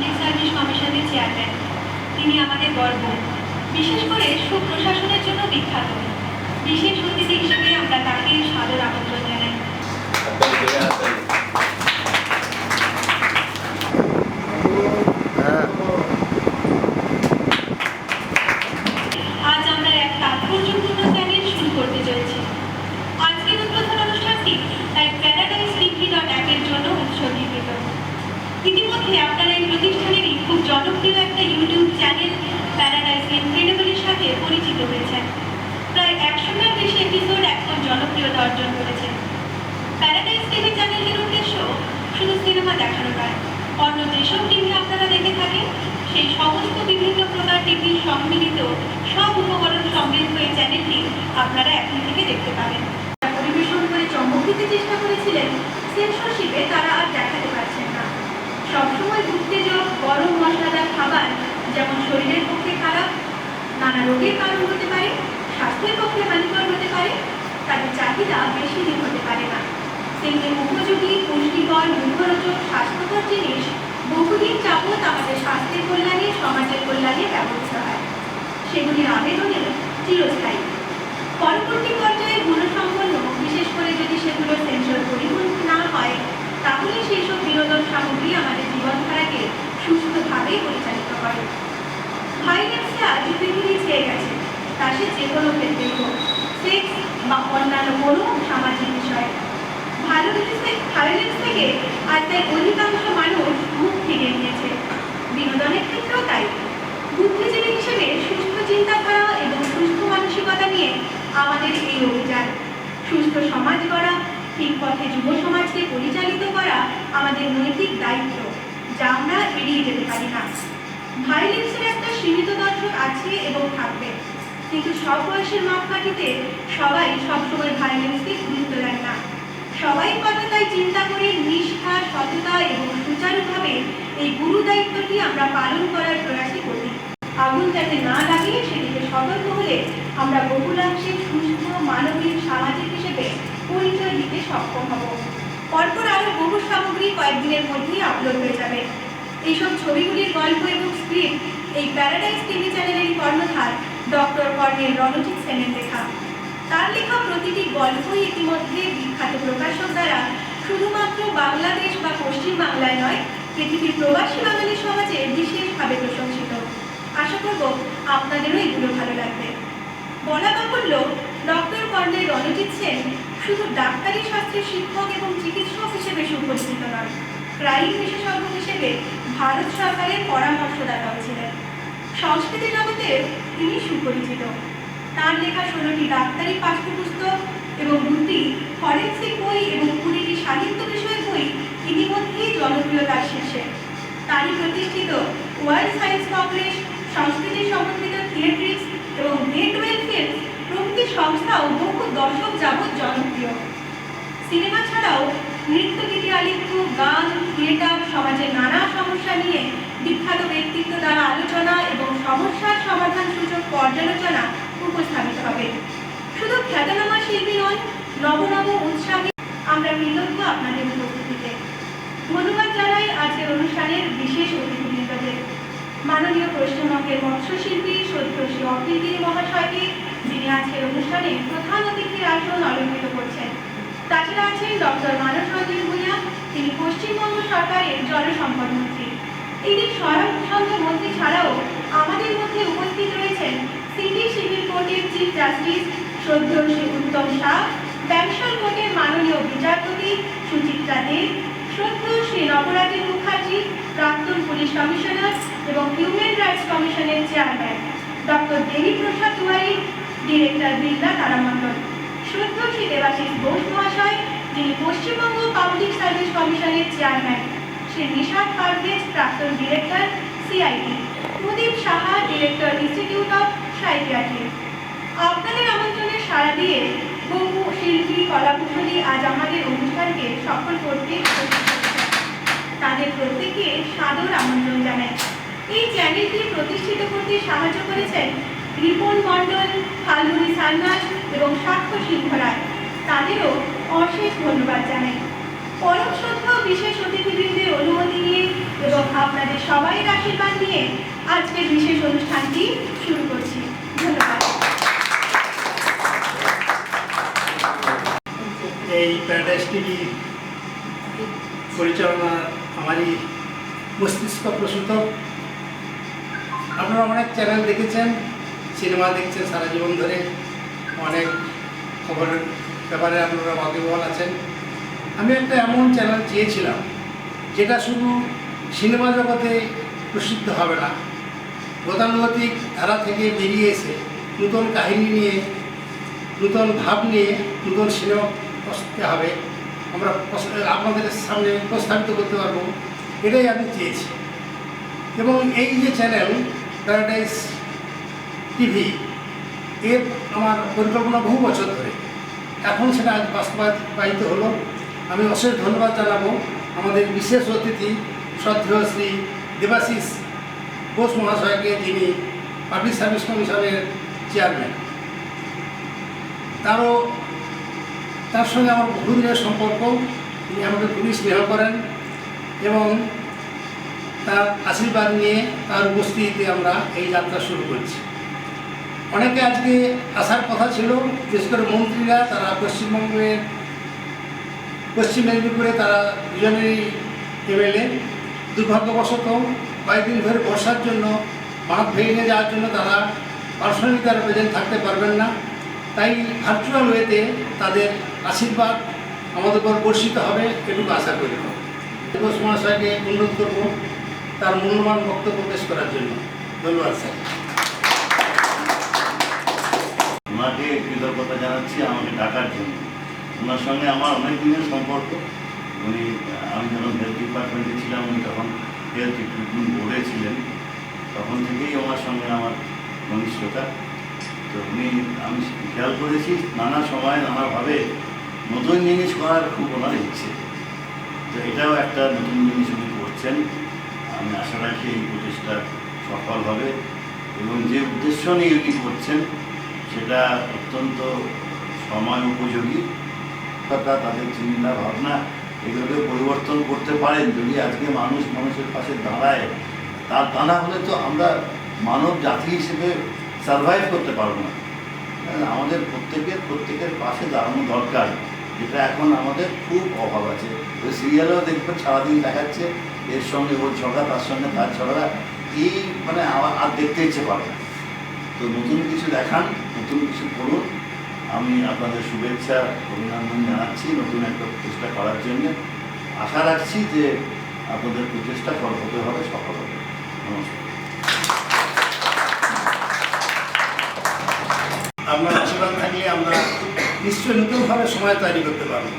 Public service কমিশনের chairman. তিনি আমাদের গর্ব, বিশেষ করে সুপ্রশাসনের জন্য বিখ্যাত। বিশেষ অতিথি হিসেবে আমরা তাকে সাদর আমন্ত্রণ জানাই। আজ আমরা এক তাৎপর্যপূর্ণ চ্যানেল শুরু করতে চলেছি। আজকের উদ্বোধন অনুষ্ঠানটি এক প্যারাডাইস ডিগ্রি.অ্যাপের জন্য উৎসর্গীকৃত। ইতিমধ্যে আপনারা এই প্রতিষ্ঠানেরই খুব জনপ্রিয় একটা ইউটিউব চ্যানেল প্যারাডাইস ইনক্রেডিবলের সাথে পরিচিত হয়েছেন। প্রায় 100টার বেশি এপিসোড এখন জনপ্রিয়তা অর্জন করেছে। প্যারাডাইস টিভি চ্যানেলটির উদ্দেশ্য শুধু সিনেমা দেখানো নয়, অন্য যেসব টিভি আপনারা দেখে থাকেন সেই সমস্ত বিভিন্ন প্রকার টিভির সম্মিলিত সব উপকরণ সমৃদ্ধ এই চ্যানেলটি আপনারা এখন থেকে দেখতে পাবেন। পরিবেশন করে চমক দিতে চেষ্টা করেছিলেন, সেন্সরশিপে তারা আর দেখাতে পারছেন না। সবসময় উত্তেজক গরম মশলাদার খাবার যেমন শরীরের পক্ষে খারাপ, নানা রোগের কারণ হতে পারে, স্বাস্থ্যের পক্ষে হানিকর হতে পারে, তাদের চাহিদা বেশি দিন হতে পারে না। তেমনি উপযোগী, পুষ্টিকর, মুখরোচক, স্বাস্থ্যকর জিনিস বহুদিন যাবৎ আমাদের স্বাস্থ্যের কল্যাণে, সমাজের কল্যাণে ব্যবহৃত হয়। সেগুলির আবেদনে চিরস্থায়ী। পরবর্তী পর্যায়ে গুণসম্পন্ন, বিশেষ করে যদি সেগুলো সেন্সর পরিপূর্ণ না হয়, তাহলে সেই সব বিনোদন সামগ্রী আমাদের জীবনধারাকে সুস্থভাবে পরিচালিত করে। ভাইরাসে আজ পৃথিবী ছেয়ে গেছে, তা সে যে কোনো ক্ষেত্রেই হোক, সেক্স বা অন্যান্য কোনো সামাজিক বিষয়। ভায়োলেন্স থেকে আজ তাই অধিকাংশ মানুষ মুখ ফিরিয়ে নিয়েছে। বিনোদনের ক্ষেত্রেও তাই। বুদ্ধিজীবী হিসেবে সুস্থ চিন্তাধারা এবং সুস্থ মানসিকতা নিয়ে আমাদের এই অভিযান। সুস্থ সমাজ গড়া, ঠিক পথে যুব সমাজকে পরিচালিত করা আমাদের নৈতিক দায়িত্ব, যা আমরা এড়িয়ে যেতে পারি না। ভায়োলেন্সের একটা সীমিত দর্শক আছে এবং থাকবে, কিন্তু সব বয়সের মাপকাঠিতে সবাই সবসময় ভায়োলেন্সকে গুরুত্ব দেয় না। সবাই কথা তাই চিন্তা করে নিষ্ঠা, সততা এবং সুচারুভাবে এই গুরু দায়িত্বটি আমরা পালন করার প্রয়াসই করি। আগুন যাতে না লাগে সেদিকে সতর্ক হলে আমরা বহুলাংশে সুস্থ, মানবিক, সামাজিক হিসেবে পরিচয় দিতে সক্ষম হব। পরপর আরও বহু সামগ্রী কয়েকদিনের মধ্যেই আপলোড হয়ে যাবে। এইসব ছবিগুলির গল্প এবং স্ক্রিপ্ট এই প্যারাডাইস টিভি চ্যানেলের কর্ণধার ডক্টর কর্নেল রণজিৎ সেনের লেখা। তার লেখা প্রতিটি গল্পই ইতিমধ্যে বিখ্যাত প্রকাশক দ্বারা শুধুমাত্র বাংলাদেশ বা পশ্চিম বাংলায় নয়, পৃথিবীর প্রবাসী বাঙালি সমাজে বিশেষভাবে প্রশংসিত। আশা করব আপনাদেরও এগুলো ভালো লাগবে। বলা বাহুল্য, ডক্টর কর্নেল রণজিৎ সেন শুধু ডাক্তারি শাস্ত্রের শিক্ষক এবং চিকিৎসক হিসেবে সুপরিচিত নন, ক্রাইম বিশেষজ্ঞ হিসেবে ভারত সরকারের পরামর্শদাতাও ছিলেন। সংস্কৃতি জগতে তিনি সুপরিচিত। তার লেখা 16টি ডাক্তারি পাঠ্যপুস্তক এবং 2টি ফরেন্সিক বই এবং 20টি সাহিত্য বিষয়ক বই ইতিমধ্যেই জনপ্রিয়তার শীর্ষে। তারই প্রতিষ্ঠিত ওয়ার্ল্ড সায়েন্স কংগ্রেস, সংস্কৃতি সমন্বিত থিয়েট্রিক্স এবং গেটওয়ে ফিল্মস প্রভৃতি সংস্থাও বহু দশক যাবৎ জনপ্রিয়। সিনেমা ছাড়াও নৃত্যগীতি আলিঙ্গ, গান, থিয়েটার, সমাজের নানা সমস্যা নিয়ে বিখ্যাত ব্যক্তিত্ব দ্বারা আলোচনা এবং সমস্যার সমাধান সূচক পর্যালোচনা উপস্থাপিত হবে। শুধু খ্যাতনামা শিল্পী নন, নব উৎসাহে আমরা কৃতজ্ঞ আপনাদের উপস্থিতিতে। ধন্যবাদ জানাই আজকের অনুষ্ঠানের বিশেষ অতিথিবৃন্দদের। মাননীয় পশ্চিমবঙ্গের মৎস্যশিল্পী সত্যশ্রী অখিলগিরি মহাশয়কে, যিনি আজকের অনুষ্ঠানে প্রধান অতিথির আসন অলঙ্কৃত করছেন। তাছাড়া আছেন ডক্টর মানস রঞ্জন ভূঁইয়া, তিনি পশ্চিমবঙ্গ সরকারের জলসম্পদ মন্ত্রী। তিনি স্বরাষ্ট্র মন্ত্রী ছাড়াও আমাদের মধ্যে উপস্থিত রয়েছেন সিটি সিভিল কোর্টের চিফ জাস্টিস শ্রদ্ধেয় শ্রী উত্তম শাহ, ব্যাংশাল কোর্টের মাননীয় বিচারপতি সুচিত্রা দেব, শ্রদ্ধেয় শ্রী নবরাজেন মুখার্জি, প্রাক্তন পুলিশ কমিশনার এবং হিউম্যান রাইটস কমিশনের chairman doctor Debi Prasad Tiwari, director Birla তারামণ্ডল, শ্রদ্ধেয় শ্রী দেবাশিস ঘোষ মহাশয়, যিনি পশ্চিমবঙ্গ পাবলিক সার্ভিস কমিশনের চেয়ারম্যান, শ্রী নিশাদ পারভেজ, প্রাক্তন director CID, Pradip Saha, director institute of psychiatry. আপনাদের আমন্ত্রণে সাড়া দিয়ে বহু শিল্পী, কলাকুশলী আজ আমাদের অনুষ্ঠানকে সফল করতে তাদের প্রত্যেককে সাদর আমন্ত্রণ জানাই। এই চ্যানেলটি প্রতিষ্ঠিত করতে সাহায্য করেছেন রিপন মণ্ডল, ফাল্গুনী সান্যাল এবং সাক্ষ্য সিংহ রায়। তাদেরও অশেষ ধন্যবাদ জানাই। পরম শ্রদ্ধা বিশেষ অতিথিবৃন্দের অনুমতি নিয়ে এবং আপনাদের সবাইয়ের আশীর্বাদ নিয়ে আজকের বিশেষ অনুষ্ঠানটি শুরু করছি। ধন্যবাদ। এই প্যারাডাইস টিভি পরিচালনা আমারই মস্তিষ্ক প্রসূত। আপনারা অনেক চ্যানেল দেখেছেন, সিনেমা দেখছেন সারা জীবন ধরে, অনেক খবরের ব্যাপারে আপনারা ওয়াকিবহাল আছেন। আমি একটা এমন চ্যানেল চেয়েছিলাম যেটা শুধু সিনেমা জগতে প্রসিদ্ধ হবে না, গতানুগতিক ধারা থেকে বেরিয়ে এসে নতুন কাহিনী নিয়ে, নতুন ভাব নিয়ে নতুন সিনেমা প্রস্তুত হবে, আমরা আপনাদের সামনে উপস্থাপিত করতে পারবো, এটাই আমি চেয়েছি। এবং এই যে চ্যানেল প্যারাডাইস টিভি, এর আমার পরিকল্পনা বহু বছর ধরে, এখন সেটা আজ বাস্তবায়িত হলো। আমি অশেষ ধন্যবাদ জানাবো আমাদের বিশেষ অতিথি শ্রদ্ধেয় শ্রী দেবাশিস ঘোষ মহাশয়কে, যিনি পাবলিক সার্ভিস কমিশনের চেয়ারম্যান। তার সঙ্গে আমার বহুদিনের সম্পর্ক, তিনি আমাকে খুবই স্নেহ করেন এবং তার আশীর্বাদ নিয়ে তার উপস্থিতিতে আমরা এই যাত্রা শুরু করছি। অনেকে আজকে আসার কথা ছিল, বিশেষ করে মন্ত্রীরা, তারা পশ্চিম মেদিনীপুরে তারা দুজনেরই এমএলএ। দুর্ভাগ্যবশত কয়েকদিন ধরে বর্ষার জন্য বাঁধ ভেঙে নিয়ে যাওয়ার জন্য তারা পার্সোনালি তারা প্রেজেন্ট থাকতে পারবেন না। তাই ভার্চুয়াল ওয়েতে তাদের আশীর্বাদ আমাদের উপর বর্ষিত হবে, এটুকু আশা করি। ঘোষ মহাশয়কে অনুরোধ করব তার মূল্যবান বক্তব্য পেশ করার জন্য। ধন্যবাদ স্যার। ওনাকে কৃতজ্ঞতা জানাচ্ছি আমাকে ডাকার জন্য। ওনার সঙ্গে আমার অনেক দিনের সম্পর্ক। আমি যখন হেলথ ডিপার্টমেন্টে ছিলাম, উনি তখন হেলথ রিক্রুটমেন্ট বোর্ডে ছিলেন, তখন থেকেই ওনার সঙ্গে আমার ঘনিষ্ঠতা। তো আমি খেয়াল করেছি নানা সময় নানাভাবে নতুন জিনিস করার খুব ওনার ইচ্ছে। তো এটাও একটা নতুন জিনিস উনি করছেন। আমি আশা রাখি এই প্রচেষ্টা সফল হবে এবং যে উদ্দেশ্য নিয়ে উনি করছেন সেটা অত্যন্ত সময় উপযোগী। তাদের চিন্তা ভাবনা এগুলোকে পরিবর্তন করতে পারেন যদি আজকে মানুষের পাশে দাঁড়ায়। তা না হলে তো আমরা মানব জাতি হিসেবে সার্ভাইভ করতে পারবো না। আমাদের প্রত্যেকের পাশে দাঁড়ানো দরকার, যেটা এখন আমাদের খুব অভাব আছে। ওই সিরিয়ালও দেখবেন সারাদিন দেখাচ্ছে, এর সঙ্গে ওর ঝগড়া, তার সঙ্গে তার ঝগড়া, এই আর দেখতে ইচ্ছে পারে না। তো নতুন কিছু দেখান, নতুন কিছু করুন। আমি আপনাদের শুভেচ্ছা অভিনন্দন জানাচ্ছি নতুন একটা প্রচেষ্টা করার জন্য। আশা রাখছি যে আপনাদের প্রচেষ্টা হতে হবে, সফল হবে। নমস্কার। আপনার আশীর্বাদ থাকলে আমরা নিশ্চয়ই নতুনভাবে সময় তৈরি করতে পারবো।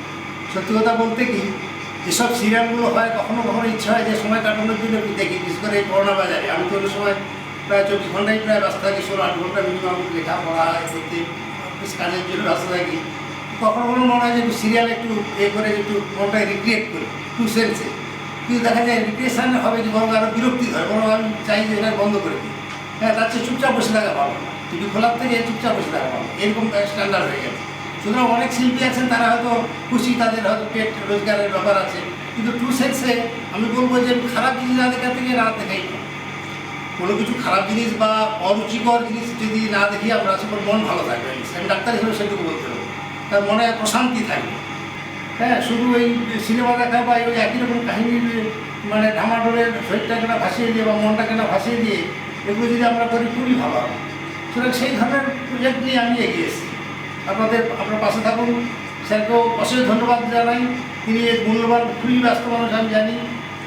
সত্যি কথা বলতে কি, যেসব সিরিয়ালগুলো হয় কখনো কখনো ইচ্ছা হয় যে সময় কাটানোর জন্য একটু দেখি, বিশেষ করে এই করোনা বাজারে। আমি তো ওই সময় প্রায় 24 ঘন্টায় প্রায় ব্যস্ত থাকি, 16-8 ঘন্টা মিনিমাম লেখাপড়া করতে, কাজের জন্য ব্যস্ত থাকি। কখনো কখনো মনে হয় যে একটু সিরিয়াল একটু করে একটু মনটাকে রিক্রিয়েট করি টু সেন্সে, কিন্তু দেখা যায় রিক্রিয়েশন হবে যে বরং আরও বিরক্তি হয়, বরং আমি চাই যে এটা বন্ধ করে দিই। হ্যাঁ, তার চেয়ে চুপচাপ বসে থাকা ভালো না, টিভি খোলার থেকে চুপচাপ বসে থাকা ভালো, এরকম স্ট্যান্ডার্ড হয়ে গেছে। সুতরাং অনেক শিল্পী আছেন, তারা হয়তো খুশি, তাদের হয়তো পেট রোজগারের ব্যাপার আছে, কিন্তু টু সেন্সে আমি বলবো যে খারাপ জিনিস না দেখা থেকে না দেখাই কোনো কিছু খারাপ জিনিস বা অরুচিকর জিনিস যদি না দেখি আমরা, সেগুলো মন ভালো থাকবে। আমি ডাক্তার হিসেবে সেটুকু বলতে পারবো, তার মনে প্রশান্তি থাকবে। হ্যাঁ, শুধু এই সিনেমা দেখা বা ওই একই রকম কাহিনীর ঢামাডোলের শরীরটাকে না ভাসিয়ে দিয়ে বা মনটাকে না ভাসিয়ে দিয়ে এগুলো যদি আমরা করি খুবই ভালো হবে। সুতরাং সেই ধরনের প্রজেক্ট নিয়ে আমি এগিয়ে এসেছি। আপনার পাশে থাকুন। স্যারকেও অশেষ ধন্যবাদ জানাই, তিনি মূল্যবান, খুবই ব্যস্ত মানুষ আমি জানি।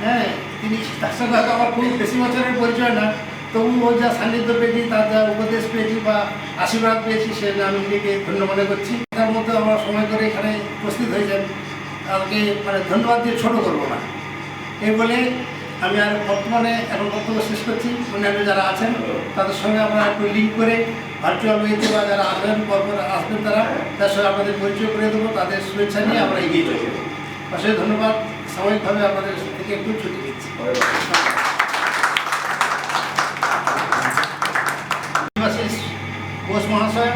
হ্যাঁ, তিনি তার সঙ্গে হয়তো আমার খুব বেশি বছরের পরিচয় না, তবু ওর যা সান্নিধ্য পেয়েছি, তার যা উপদেশ পেয়েছি বা আশীর্বাদ পেয়েছি, সে আমি নিজেকে ধন্য মনে করছি। তার মধ্যে আমরা সময় করে এখানে উপস্থিত হয়েছেন, তাকে ধন্যবাদ দিয়ে ছোটো করবো না। এই বলে আমি আর বর্তমানে এখন বক্তব্য শেষ করছি। অন্যান্য যারা আছেন তাদের সঙ্গে আমরা একটু লিঙ্ক করে ভার্চুয়াল ওয়েতে বা যারা আসবেন তার সঙ্গে আপনাদের পরিচয় করে দেবো। তাদের শুভেচ্ছা নিয়ে আমরা এগিয়ে চলব। অসংখ্য ধন্যবাদ। সাময়িকভাবে আপনাদের থেকে একটু ছুটি দিচ্ছি। দেবাশিস ঘোষ মহাশয়,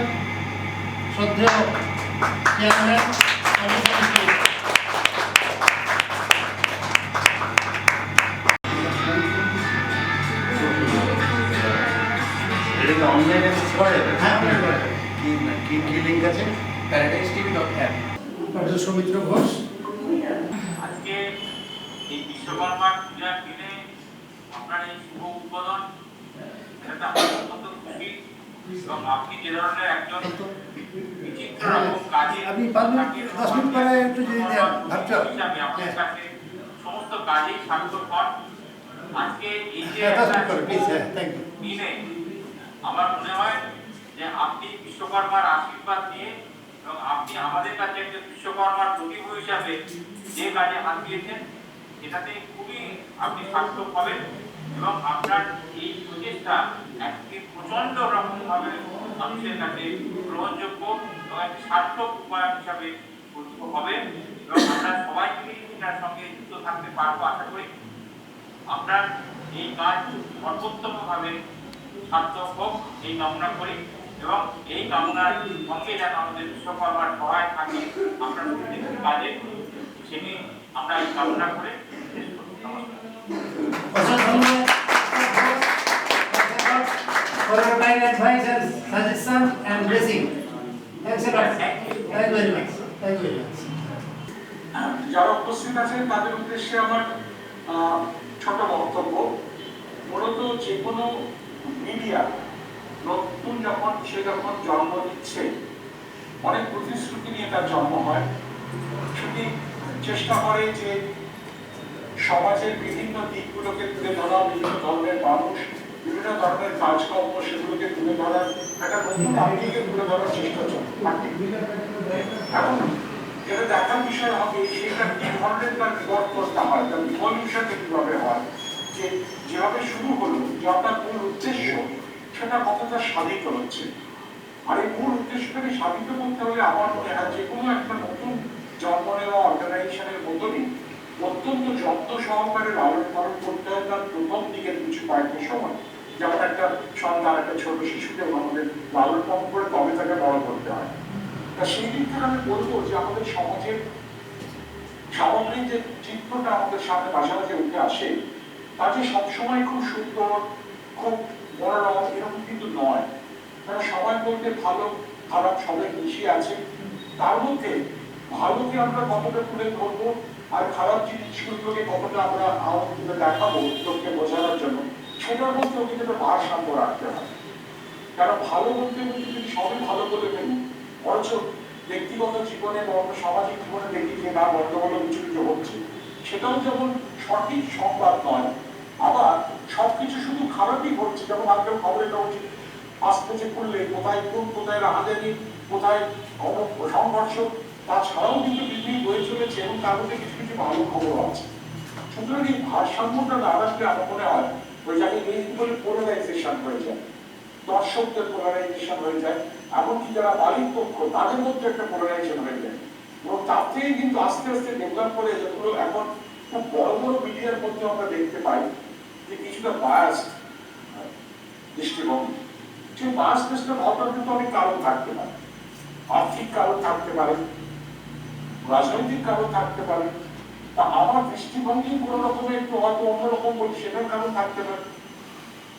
শ্রদ্ধেয় চেয়ারম্যান, কি অনলাইনে করা যাবে? হ্যাঁ, online করা যাবে। কি কি কি লিঙ্ক আছে? paradise.tv.app doctor Soumitra Ghosh. আজকে এই বিশ্বকর্মা পূজার দিনে আপনার এই শুভ উদ্বোধন, এটা আমার অত্যন্ত খুশি। এবং আপনি যে ধরনের একজন বিচিত্র রকম কাজে আপনি পারবেন 10 মিনিট পরে একটু যদি দেন ভার্চুয়াল। হিসাবে আমাদের কাছে সমস্ত কাজেই স্বার্থপর। আজকে এই যে হ্যাঁ, 10 একটা মিনিট পরে প্লিজ। হ্যাঁ, থ্যাংক ইউ। দিনে আমার মনে হয় যে আপনি বিশ্বকর্মার আশীর্বাদ নিয়ে এবং আপনি আমাদের কাছে একজন বিশ্বকর্মার প্রতিভূ হিসাবে যে কাজে হাত দিয়েছেন এটাতে খুবই আপনি সার্থক হবেন এবং আপনার এই প্রচেষ্টা একটি প্রচন্ড রকম ভাবে মানুষের কাছে গ্রহণযোগ্য এবং একটি সার্থক উপায় হিসাবে গঠিত হবে এবং আমরা সবাই মিলে এটার সঙ্গে যুক্ত থাকতে পারবো আশা করি। আপনার এই কাজ সর্বোত্তমভাবে সার্থক হোক এই কামনা করি এবং এই কামনার সঙ্গে যেন আমাদের বিশ্বকর্মার সহায় থাকে আপনার প্রত্যেকটি কাজে, সেটি আমরা এই কামনা করে শেষ করি। নমস্কার। অসংখ্য ধন্যবাদ for your kind advice and suggestion and blessing. Thanks a lot. Thank you very much. Thank you very much. যারা উপস্থিত আছেন তাদের উদ্দেশ্যে আমার ছোট বক্তব্য। মূলত যে কোনো মিডিয়া নতুন যখন জন্ম নিচ্ছে অনেক প্রতিশ্রুতি নিয়ে তার জন্ম হয়। সেটি চেষ্টা করে যে সমাজের বিভিন্ন দিকগুলোকে তুলে ধরা, বিভিন্ন ধরনের মানুষ, বিভিন্ন ধরনের কাজকর্ম সেগুলোকে তুলে ধরার একটা নতুন আঙ্গিকে তুলে ধরার চেষ্টা থাকে। এখন যেটা দেখার বিষয় হবে সেটা কি ধরনের তার বিবর্তনটা হয়, তার ইভলিউশনটা কিভাবে হয়, যে যেভাবে শুরু হলো যে আপনার মূল উদ্দেশ্য সেটা কতটা সাধিত হচ্ছে। আর এই মূল উদ্দেশ্যটাকে সাধিত করতে হলে আমার মনে হয় যে কোনো একটা নতুন জন্ম নেওয়া অর্গানাইজেশনের মতনই অত্যন্ত যত্ন সহকারে লালন পালন করতে হয় তার প্রথম দিকের কিছু কয়েকটা সময়। যেমন একটা সন্তান, একটা ছোট শিশুকে আমাদের লালন পালন করে তবে তাকে বড় করতে হয়। তা সেই দিক থেকে আমি বলবো যে আমাদের সমাজের সামগ্রিক যে চিত্রটা আমাদের সামনে মাঝে মাঝে উঠে আসে তা যে সবসময় খুব সুন্দর, খুব মনোরম এরকম কিন্তু নয়। কারণ সমাজ বলতে ভালো খারাপ সবাই মিশিয়ে আছে। তার মধ্যে ভালোকে আমরা কতটা তুলে ধরবো আর খারাপ জিনিসগুলোকে কতটা আমরা আওয়াজ তুলে দেখাবো লোককে বোঝানোর জন্য, সেটার মধ্যেও কিন্তু একটা ভারসাম্য রাখতে হয়। কারণ ভালো বলতে বলতে যদি সবই ভালো বলে ফেলি, অথচ ব্যক্তিগত জীবনে বা সামাজিক জীবনে দেখি যে না গন্ডগোল কিছু কিছু হচ্ছে, সেটাও যেমন সঠিক সংবাদ নয়, আবার সবকিছু শুধু খারাপই হচ্ছে। যেমন আজকাল খবরের কাগজে আসতেছে খুললে কোথায় কোন, কোথায় রাহাজানি, কোথায় সংঘর্ষ, তাছাড়াও কিন্তু পৃথিবী বয়ে চলেছে এবং তার মধ্যে কিছু কিছু ভালো খবর আছে। সুতরাং এই ভারসাম্যটা না রাখলে আমার মনে হয় ওই জায়গায় বলে পোলারাইজেশন হয়ে যায়, দর্শকদের পোলারাইজেশন হয়ে যায়, এমনকি যারা মালিক পক্ষ তাদের মধ্যে একটা পোলারাইজেশন হয়ে যায়। এবং তার থেকে কিন্তু আস্তে আস্তে ডেভেলপ করে যেগুলো এখন খুব বড় বড় মিডিয়ার মধ্যে আমরা দেখতে পাই যে কিছুটা বায়াস দৃষ্টিভঙ্গি। সেই বায়াস দৃষ্টির ঘটনার কিন্তু অনেক কারণ থাকতে পারে, আর্থিক কারণ থাকতে পারে, রাজনৈতিক কারণ থাকতে পারে, তা আমার দৃষ্টিভঙ্গি কোনো রকমের একটু হয়তো অন্যরকম বলি সেটার কারণ থাকতে পারে।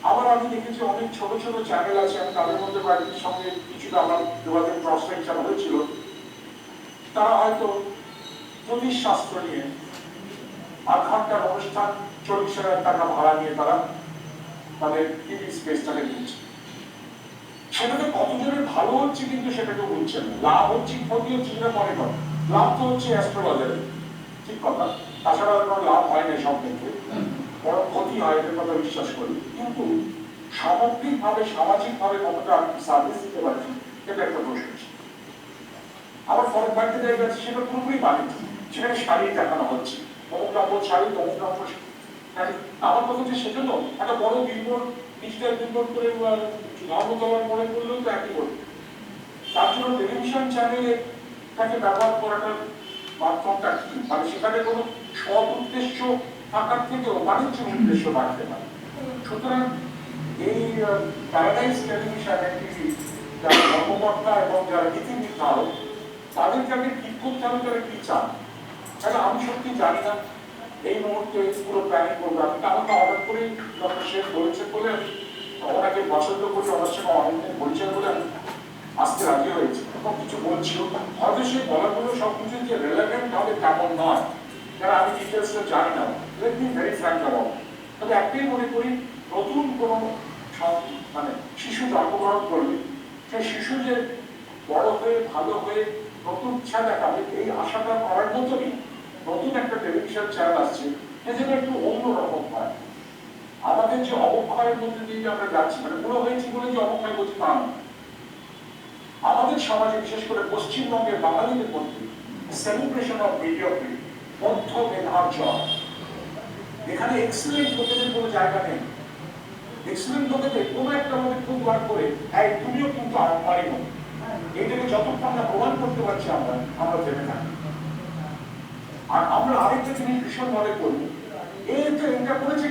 আবার আমি দেখেছি অনেক ছোট ছোট চ্যানেল আছে, আমি তাদের মধ্যে কয়েকটির সঙ্গে কিছুটা আমার যোগাযোগ প্রসপেকশন হয়েছিল। তারা হয়তো জ্যোতিষ শাস্ত্র নিয়ে 8 ঘন্টার অনুষ্ঠান 40,000 টাকা ভাড়া নিয়ে তারা তাদের টিভি স্পেসটাকে দিচ্ছে। সেটাতে কতজনের ভালো হচ্ছে কিন্তু সেটাকে বুঝছে না, লাভ হচ্ছে ক্ষতি হচ্ছে সেটা মনে করে। লাভ তো হচ্ছে অ্যাস্ট্রোলজারে, ঠিক কথা, তাছাড়া কোনো লাভ হয় না সব ক্ষেত্রে, বড় ক্ষতি হয় এটার কথা বিশ্বাস করি। কিন্তু সামগ্রিকভাবে সামাজিকভাবে কতটা সার্ভিস দিতে পারছি এটা একটা প্রশ্ন। আবার ফরেন বাড়িতে জায়গা আছে সেটা পুরোপুরি বাণিজ্য, সেখানে শাড়ি দেখানো হচ্ছে, অমুক নম্বর শাড়ি তমুক নম্বর শাড়ি। আমার কথা হচ্ছে সেজন্য একটা বড় বিলবোর্ড, ডিজিটাল বিলবোর্ড করে ধর্মতলার মনে করলেও তো একই বলি। তার জন্য টেলিভিশন চ্যানেলে তাকে ব্যবহার করাটার মাধ্যমটা কি, মানে সেখানে কোনো সৎ উদ্দেশ্য থাকার থেকেও বাণিজ্যিক উদ্দেশ্য থাকতে পারে। সুতরাং এই প্যারাডাইস টেলিভিশন টিভি যারা কর্মকর্তা এবং যারা নীতি নির্ধারক তাদেরকে আগে ঠিক করতে হবে তারা কি চান। তাহলে আমি সত্যি জানি না এই মুহূর্তে পুরো প্ল্যানিং প্রোগ্রাম আমাকে অর্ডার করে ডক্টর শেখ বলেছে বলে আমি ওনাকে পছন্দ করি, ওনার সঙ্গে অনেকদিন পরিচয় বলে আমি আসতে রাজি হয়েছি এবং কিছু বলছি। হয়তো সেই বলাগুলো সব কিছু যে রেলেভেন্ট হবে তেমন নয়, কারণ আমি ডিটেলসটা জানি না। Let me very frank about. তবে একটাই মনে করি, নতুন কোনো মানে শিশু জন্মগ্রহণ করবে, সেই শিশু যে বড় হয়ে ভালো হয়ে নতুন ইচ্ছা দেখাবে, এই আশাটা করার মতনই নতুন একটা টেলিভিশন চ্যানেল আসছে, সেজন্য একটু অন্যরকম হয়। আমাদের যে অবক্ষয়ের মধ্যে দিয়ে আমরা যাচ্ছি, মানে বুড়ো হয়েছি বলে যে অবক্ষয় করছি তা নয়। আমাদের সমাজে বিশেষ করে পশ্চিমবঙ্গের বাঙালিদের মধ্যে সেলিব্রেশন অফ মিডিওক্রিটি, মধ্য মেধার জয়। এখানে এক্সিলেন্ট লোকেদের কোনো জায়গা নেই। এক্সিলেন্ট লোকেদের কোনো একটা মধ্যে খুব বার করে এই তুমিও কিন্তু আমারই মতো, এইটাকে যতক্ষণ না প্রমাণ করতে পারছি আমরা থেমে থাকি। আর আমরা আরেকটা জিনিস ভীষণভাবে করবো, এই তো এটা করেছে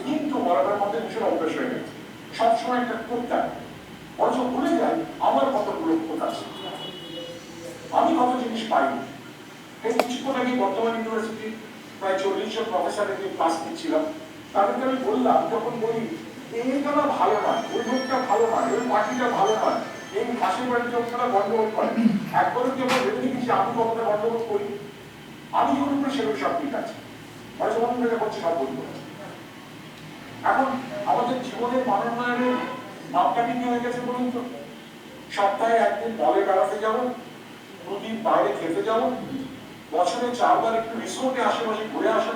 কিন্তু বলাটার মধ্যে ভীষণ অভ্যাস হয়ে গেছে। সবসময় একটা করতে অথচ ভুলে যায় আমার কতগুলো খোঁজ আছে, আমি কত জিনিস পাই। এই কিছুক্ষণ আগে বর্ধমান ইউনিভার্সিটি প্রায় 40 জন প্রফেসরের ক্লাস নিচ্ছিলাম, তাদেরকে আমি বললাম, যখন বলি এইটা ভালো নয়, ওই লোকটা ভালো নয়, ওই পার্টিটা ভালো নয়, এই পাশের বাড়িতে ওখানে গন্ডগোল করে, একবারও কি আমরা ভেবে দেখেছি আমি কতটা গন্ডগোল করি? আমি যখন উপরে সেগুলো সব ঠিক আছে, যখন মেনে করছি সব বলবো। এখন আমাদের জীবনের মানোন্নয়নের মাপকাঠি কি হয়ে গেছে বলুন তো? সপ্তাহে একদিন মলে বেড়াতে যাবো, 2 দিন বাইরে খেতে যাবো, বছরে 4 বার একটু রিসোর্টে আশেপাশে ঘুরে আসা,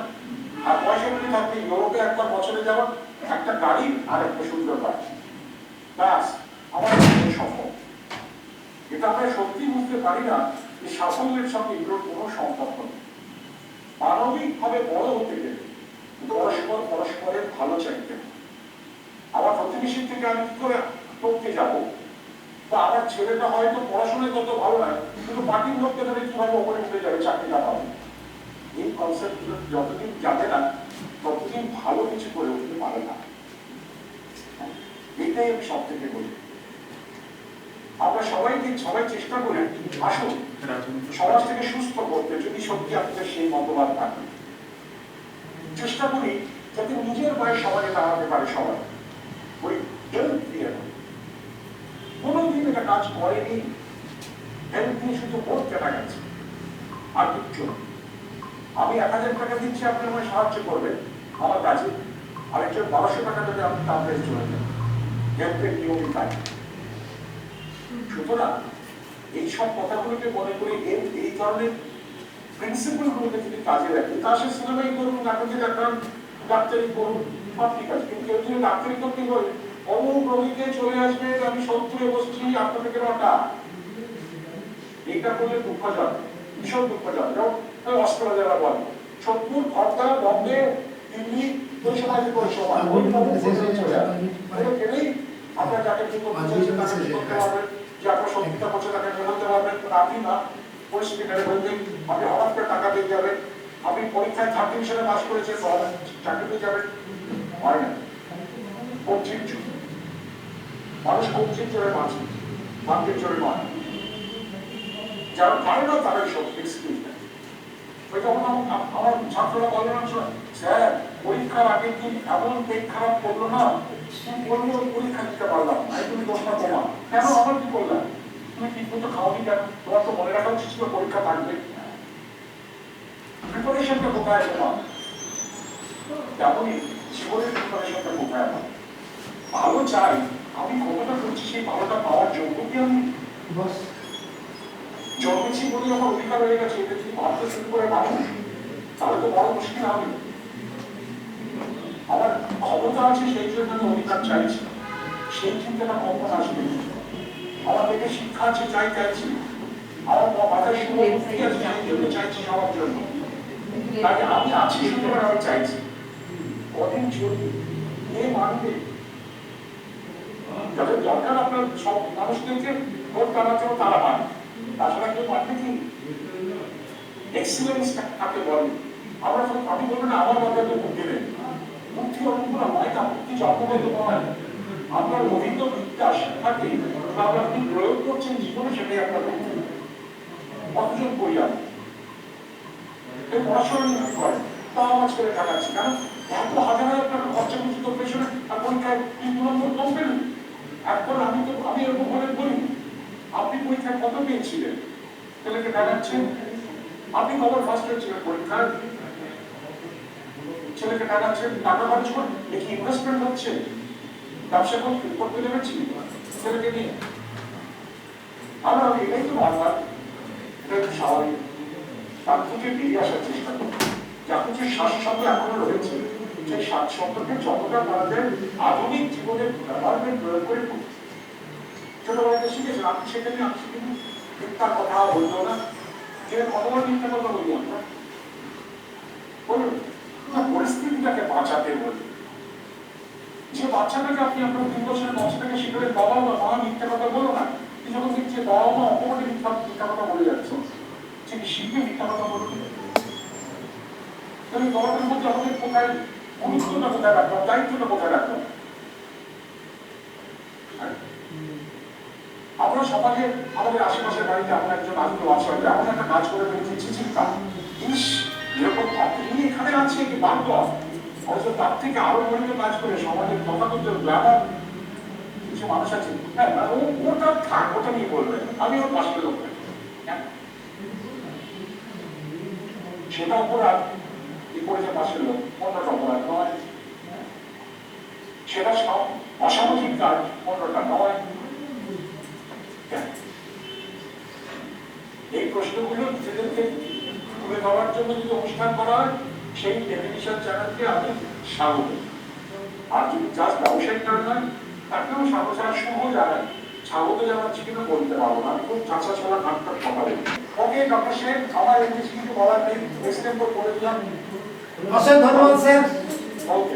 আর পয়সা যদি থাকতে ইউরোপে একবার বছরে যাওয়া, একটা গাড়ি আর একটা সুন্দর বাড়ি, ব্যাস আমার সফল। এটা আমরা সত্যি বুঝতে পারি না যে সাফল্যের সঙ্গে এগুলোর কোনো সম্পর্ক নেই। মানবিক ভাবে বড় হতে গেলে পরস্পরের ভালো চাইতে। আমার প্রতিবেশীর থেকে আমি কি করে টপকে যাবো, বা আমার ছেলেটা হয়তো পড়াশোনায় তত ভালো নয়, কিন্তু পার্টির লোককে ধরে কিভাবে ওপরে উঠে যাবে, চাকরি না পাবে। এই কনসেপ্ট যতদিন যাবে না ততদিন ভালো কিছু করে উঠতে পারে না। এটাই আমি সব থেকে বলি। আমরা সবাই চেষ্টা করি আসুন সমাজ থেকে সুস্থ করতে, যদি সত্যি আপনাদের সেই মতবাদ থাকে। চেষ্টা করি যাতে নিজের পায়ে সমাজে দাঁড়াতে পারে সবাই। ওই হেল্প দিয়ে কোনোদিন এটা কাজ করেনি, হেল্প দিয়ে শুধু ভোট কেনা গেছে আর কিচ্ছু। আমি 1000 টাকা দিচ্ছি, আপনি আমায় সাহায্য করবেন আমার কাছে, আরেকজন 1200 টাকা যদি আপনি তার কাছে চলে যান, হেল্পের নিয়মই থাকে। সুতরাং এইসব কথাগুলোকে মনে করি এই ধরনের প্রিন্সিপাল গুলোকে যদি কাজে রাখি, তা সে সিনেমাই করুন, নাটকে দেখান, ডাক্তারি করুন, সব ঠিক আছে। কিন্তু কেউ যদি ডাক্তারি করতে বলে অমুক রোগীকে চলে আসবে, আমি 70-এ বসছি, আপনার থেকে 9টা, এটা করলে দুঃখজনক, ভীষণ দুঃখজনক। যেমন অস্ট্রেলিয়া যারা বলে 70 ঘন্টা বম্বে দিল্লি ওই সময় থেকে ওই সময় গেলেই আপনার যাকে কি করতে চাইছেন তাকে কি করতে পারবেন, যে আপনার সত্যিটা করছে তাকে বলতে পারবেন। আপনি না পরিস্থিতি মেনে বলবেন, আপনি হঠাৎ করে টাকা পেয়ে যাবেন, আপনি পরীক্ষায় 3rd ডিভিশনে পাস করেছেন, চাকরি পেয়ে যাবেন, হয় না। কবজির যুগ, মানুষ কবজির জোরে বাঁচে, ভাগ্যের জোরে নয়। যারা পারে না তারাই সব এক্সকিউজ দেয়। ওই যখন আমার ছাত্ররা বলে না, স্যার পরীক্ষার আগের দিন এমন পেট খারাপ করলো না, তুমি বললো পরীক্ষা দিতে পারলাম না, তুমি দোষটা তোমার। কেন আমার কি করলাম? তুমি ঠিক মতো খাওয়ানি কেন? তোমার তো মনে রাখা উচিত ছিল পরীক্ষা থাকবে। প্রিপারেশনটা কোথায় তোমার? তেমনই জীবনের প্রিপারেশনটা কোথায় আমার? ভালো চাই, আমি কতটা করছি সেই ভালোটা পাওয়ার যোগ্য কি আমি? জন্মেছি বলে আমার অধিকার হয়ে গেছে, এটা যদি ভাবতে শুরু করে মানুষ, তাহলে তো বড় মুশকিল হবে। আমার ক্ষমতা আছে সেই জন্য আমি অধিকার চাইছি, সেই চিন্তাটা কখন আসবে? আমার দেখে শিক্ষা আছে চাইছি, আমার মাথায় শুভবুদ্ধি আছে সেই জন্য চাইছি সবার জন্য। তাই আমি আছি সুতরাং আমি চাইছি। কদিন চলবে এ মানবে, যাদের দরকার আপনার সব মানুষদেরকে ভোট টানার জন্য তারা মানে, তাছাড়া কেউ মানবে কি? এক্সিলেন্স কাকে বলে? আমি বলবো না আমার মাথায় তো বুদ্ধি নেই, বুদ্ধি অনেকগুলো হয় না, বুদ্ধি জন্মগত নয়। আপনার অভিজ্ঞ বিদ্যা শিক্ষাকে আপনি প্রয়োগ করছেন জীবনে, সেটাই আপনার বুদ্ধি। কতজন করি আমি এই পড়াশোনা নিয়ে করে, তা আমার ছেলে কাটাচ্ছি, কেন এত হাজার হাজার টাকা খরচা করছি তোর পেছনে, আর পরীক্ষায় 3 নম্বর কম পেলেন। একবার আমি এরকম ভাবে বলি, আপনি পরীক্ষায় কত পেয়েছিলেন? ছেলেকে টাকাচ্ছেন। আপনি কবার ফার্স্ট হয়েছিলেন পরীক্ষায়? ছেলেকে টাকাচ্ছেন, টাকা খরচ করুন, দেখি ইনভেস্টমেন্ট হচ্ছে, ব্যবসা করতে নেমেছি ছেলেকে নিয়ে। আমি এটাই তো ভাবলাম, এটা একটু স্বাভাবিক। তার থেকে বেরিয়ে আসার চেষ্টা করুন। যা কিছু স্বাচ্ছন্দ্য এখনো রয়েছে, সেই স্বাচ্ছন্দ্যকে যতটা পারা যায় আধুনিক জীবনে ব্যবহারের প্রয়োগ করে করুন। ছোটবেলাতে শিখেছেন, আপনি সেখানে আমি শিখিনি, মিথ্যা কথা বলতো না, যে কতবার মিথ্যা কথা বলি আমরা, বলুন পরিস্থিতিটাকে বাঁচাতে বলি। যে বাচ্চাটাকে আপনি আপনার 3 বছরের বাচ্চাটাকে শিখলেন, বাবা বা মা মিথ্যা কথা বলো না, যখন দেখছি বাবা মা অপমানে মিথ্যা কথা বলে যাচ্ছে, সে কি শিখবে মিথ্যা কথা বলবে? তাহলে বাবাদের মধ্যে আমাদের কোথায় গুরুত্বটা কোথায় রাখলাম, দায়িত্বটা কোথায় রাখলাম? আমরা সমাজে আমাদের আশেপাশের বাড়িতে আমরা একজন আত্মীয় আছে, এমন একটা কাজ করে ফেলেছি, চিচিৎসা ইস এরকম তিনি এখানে আছে কি বাধ্য, অথচ তার থেকে আরো অনেক কাজ করে সমাজের তথাকথিত গ্রামার কিছু মানুষ আছে, হ্যাঁ ওটা থাক, ওটা নিয়ে বলবেন, আমি ওর পাশের লোক, সেটা অপরাধ, কি করেছে পাশের লোক, অন্যটা অপরাধ নয়, সেটা সব অসামাজিক কাজ, অন্যটা নয়। এই প্রশ্নগুলো নিজেদেরকে তুলে ধরার জন্য যদি অনুষ্ঠান করা হয়, সেই টেলিভিশন চ্যানেলকে আমি স্বাগত। আর যদি জাস্ট ব্যবসায়িক কারণ হয়, তাকেও স্বাগত জানা, শুভ জানাই, স্বাগত জানাচ্ছি কিন্তু বলতে পারবো না, আমি খুব চাষা ছাড়া নাটক কথা বলি। ওকে ডক্টর শেখ, আমার ইংলিশ কিছু বলার নেই, এক্সটেম্পর করে দিলাম। অসংখ্য ধন্যবাদ স্যার।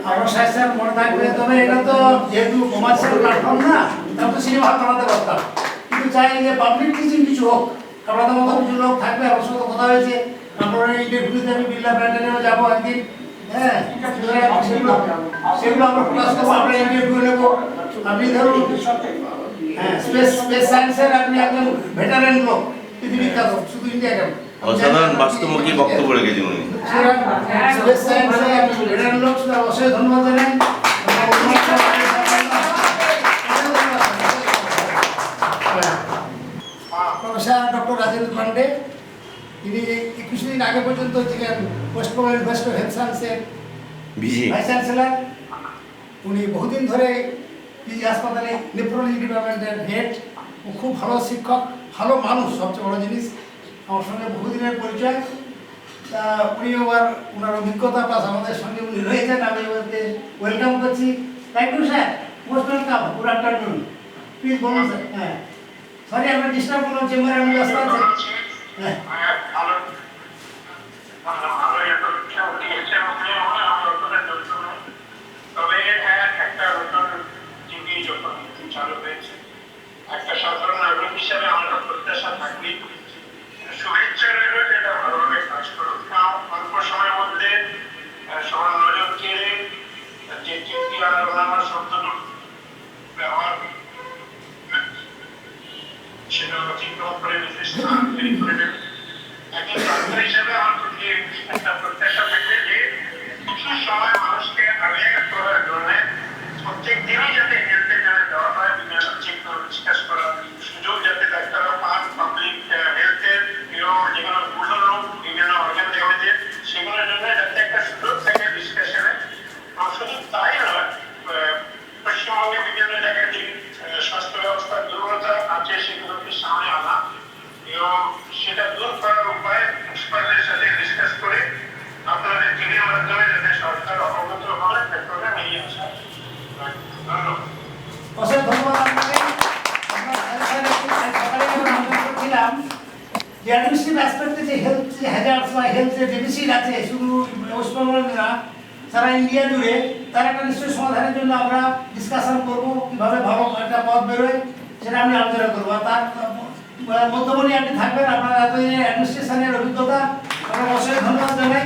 আমার স্যার মনে থাকবে, তবে এটা তো যেহেতু কমার্শিয়াল প্ল্যাটফর্ম না, তার তো সিনেমা বানাতে পারতাম, কিন্তু চাই যে পাবলিক কিছু হোক, আপনাদের মতো কিছু লোক থাকবে, আমার সাথে কথা হয়েছে, আপনারা ইন্টারভিউতে আমি বিড়লা ব্র্যান্ডেও যাবো একদিন, হ্যাঁ সেগুলো আমরা প্রকাশ করবো, আমরা ইন্টারভিউ নেবো। আপনি ধরুন হ্যাঁ স্পেস সায়েন্সের আপনি একজন ভেটারেন লোক, পৃথিবীর বিখ্যাত, শুধু ইন্ডিয়া কেন, অসাধারণ বাস্তবমুখী বক্তব্য রেখেছেন উনি। স্পেস সায়েন্সে আপনি ভেটারেন লোক, অবশ্যই ধন্যবাদ জানাই। প্রফেসর ডক্টর রাজেন্দ্র পান্ডে, তিনি 21 দিন আগে পর্যন্ত ছিলেন West Bengal university of health সায়েন্সের ভাইস চ্যান্সেলর। উনি বহুদিন ধরে পিজি হাসপাতালে নেফ্রোলজি ডিপার্টমেন্টের হেড, ও খুব ভালো শিক্ষক, ভালো মানুষ, সবচেয়ে বড় জিনিস। আমার সঙ্গে বহুদিনের পরিচয়, তা উনি আবার ওনার অভিজ্ঞতা প্লাস আমাদের সঙ্গে উনি রয়েছেন, আমি ওদেরকে ওয়েলকাম করছি। Thank you sir, most welcome, good afternoon, please বলুন স্যার। হ্যাঁ সরি আমরা ডিস্টার্ব করলাম, চেম্বারে আমি ব্যস্ত আছি। হ্যাঁ তবে একটা নতুন টিভি যখন চালু হয়েছে, একটা সাধারণ নাগরিক হিসাবে আমরা প্রত্যাশা থাকবে, শুভেচ্ছা রইল যেটা ভালোভাবে কাজ করুক, অল্প সময়ের মধ্যে সবার নজর কেড়ে যে টিভি আর অন্যান্য শব্দ ব্যবহার সেটা অতিক্রম করে বিশেষ স্থান তৈরি করে দেবে। একজন ডাক্তার হিসেবে আমার প্রতি একটা প্রত্যাশা থাকবে যে কিছু সময় মানুষকে আগে করার জন্য প্রত্যেক দিনই যাতে হেলথের জন্য দেওয়া হয়, বিভিন্ন চিন্তা ডিসকাস করার সুযোগ যাতে ডাক্তাররা পান, পাবলিক হেলথের যেগুলো মূল্য বিভিন্ন অর্গান দেওয়াতে সেগুলোর জন্য যাতে একটা সুযোগ থাকে ডিসকাশনে। শুধু তাই নয়, পশ্চিমবঙ্গে বিভিন্ন জায়গায় যে স্বাস্থ্য ব্যবস্থার দুর্বলতা আছে সেগুলোকে সামনে আনা এবং সেটা দূর করার উপায় এক্সপার্টদের সাথে ডিসকাস করে আপনাদের টিভির মাধ্যমে যাতে সরকার অবগত হয় সেটা নিয়ে আসা। ধন্যবাদ। অসংখ্য ধন্যবাদ আপনাকে। করছিলাম যে অ্যাডমিনিস্ট্রেটিভ অ্যাসপেক্টে যে হেলথ যে হ্যাজার্ডস বা হেলথ যে ডেফিসিট আছে শুধু ওয়েস্ট বেঙ্গল না, সারা ইন্ডিয়া জুড়ে, তার একটা নিশ্চয়ই সমাধানের জন্য আমরা ডিসকাশন করবো, কীভাবে ভালো একটা পথ বেরোয় সেটা আমি আলোচনা করবো। আর তার মধ্যমণি আপনি থাকবেন, আপনার এতদিনের অ্যাডমিনিস্ট্রেশনের অভিজ্ঞতা, আপনাকে অবশ্যই ধন্যবাদ জানাই।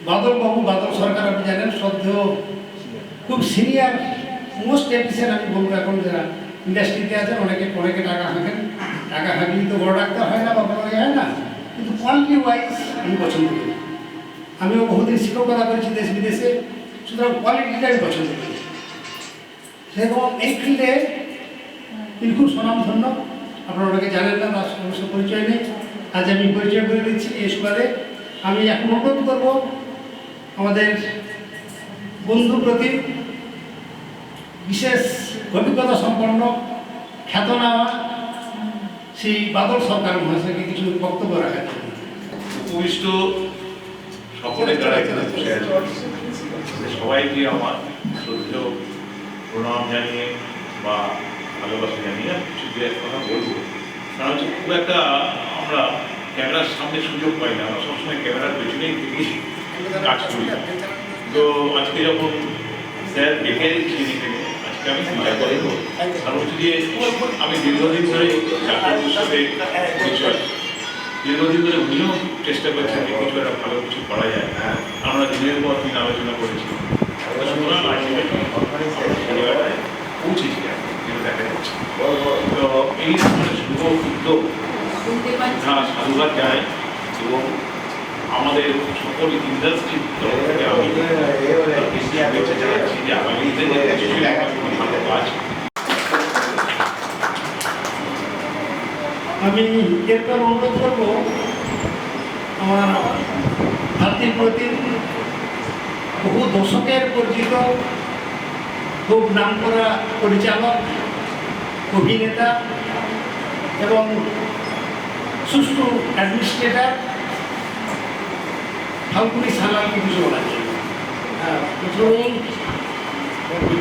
বাদল সরকার আপনি জানেন, শ্রদ্ধেয় খুব সিনিয়র মোস্ট এফিসিয়েন্ট আমি বলবো এখন যারা ইন্ডাস্ট্রিতে আছেন, অনেকে টাকা হাঁকেন, টাকা হাঁকলেই তো বড় ডাক্তার হয় না বা বড় হয় না, কিন্তু কোয়ালিটি ওয়াইজ আমি পছন্দ করি। আমিও বহুদিন শিক্ষকতা করেছি দেশ বিদেশে, সুতরাং কোয়ালিটিটা আমি পছন্দ করি এবং এই ফিল্ডে তিনি খুব স্বনামধন্য। আপনারা ওনাকে জানেন না, তার সমস্ত পরিচয় নেই, আজ আমি পরিচয় করে দিচ্ছি এই সুবাদে। আমি এখন অনুরোধ করব আমাদের বন্ধু প্রতি বিশেষ অভিজ্ঞতা সম্পন্ন খ্যাতনামা সেই বাদল সরকার মহাশয়কে কিছু বক্তব্য রাখার জন্য। উপবিষ্ট সকলে যারা এখানে বসে আছে সবাইকে আমার শ্রদ্ধেয় প্রণাম জানিয়ে বা ভালোবাসা জানিয়ে কিছু দু এক কথা বলবো। কারণ হচ্ছে খুব একটা আমরা ক্যামেরার সামনে সুযোগ পাই না, আমরা সবসময় ক্যামেরার পেছনেই থেকে কাজ করি। তো আজকে যখন স্যার ডেকে দিচ্ছেন এখানে, আজকে আমি চিন্তা করবো কারণ হচ্ছে যে আমি দীর্ঘদিন ধরে চাকরির হিসাবে কিছু দীর্ঘদিন ধরে উনিও চেষ্টা করছেন যে কিছু একটা ভালো কিছু করা যায়। আমরা দিনের পর দিন আলোচনা করেছি, সুতরাং জায়গাটায় পৌঁছেছি যেটা দেখা যাচ্ছে। তো এই ধরনের শুভ উদ্যোগ সাধুবাদ জানাই এবং আমাদের সকল ইন্ডাস্ট্রির তরফ থেকে আমি বেঁচে জানাচ্ছি যে আগামী দিনে ভালো কাজ। আমি এরপর অনুরোধ করবো আমার ভারতীয় প্রতি বহু দশকের পরিচিত খুব নামকরা পরিচালক, অভিনেতা এবং সুষ্ঠু অ্যাডমিনিস্ট্রেটর ফাল্গুনি সান্যালকে কিছু বলার জন্য। প্রথমেই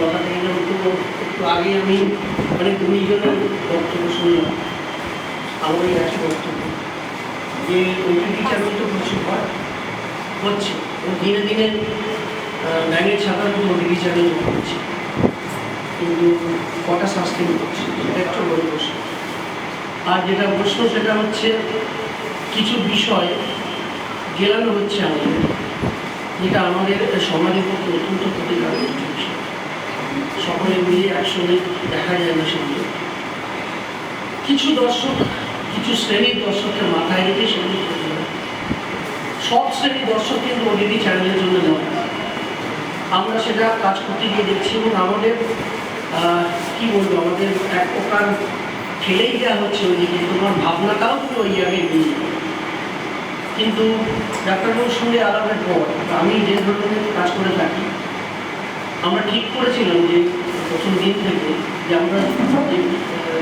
কথা থেকে একটু আগে আমি অনেক গুণীজনের বক্তব্য শুনলাম। আমারই আছে বক্তব্য যে ওইটি চ্যানেল তো প্রচুর হচ্ছে এবং দিনে দিনে ব্যাঙের ছাতার মতো ওটিটি চ্যানেল হচ্ছে, কিন্তু কটা সাস্টেন করছে সেটা একটা বড় প্রশ্ন। আর যেটা প্রশ্ন সেটা হচ্ছে কিছু বিষয় গেলানো হচ্ছে আমাদের, যেটা আমাদের সমাজের পক্ষে অত্যন্ত ক্ষতিকারক বিষয়। সকলে মিলে একসঙ্গে দেখা যায় না সেগুলো। কিছু দর্শক, কিছু শ্রেণীর দর্শকের মাথায় রেখে সেগুলো করতে হয়। সব শ্রেণীর দর্শক কিন্তু ওটিটি চ্যানেলের জন্য নয়। আমরা সেটা কাজ করতে গিয়ে দেখছি এবং আমাদের কি বলবো, আমাদের এক প্রকার ফেলেই দেওয়া হচ্ছে ওইদিকে, তোমার ভাবনাটাও তুমি ওই জায়গায় নিয়ে। কিন্তু ডাক্তারবাবুর সঙ্গে আলাপের পর আমি যে ধরনের কাজ করে থাকি, আমরা ঠিক করেছিলাম যে প্রথম দিন থেকে যে আমরা যে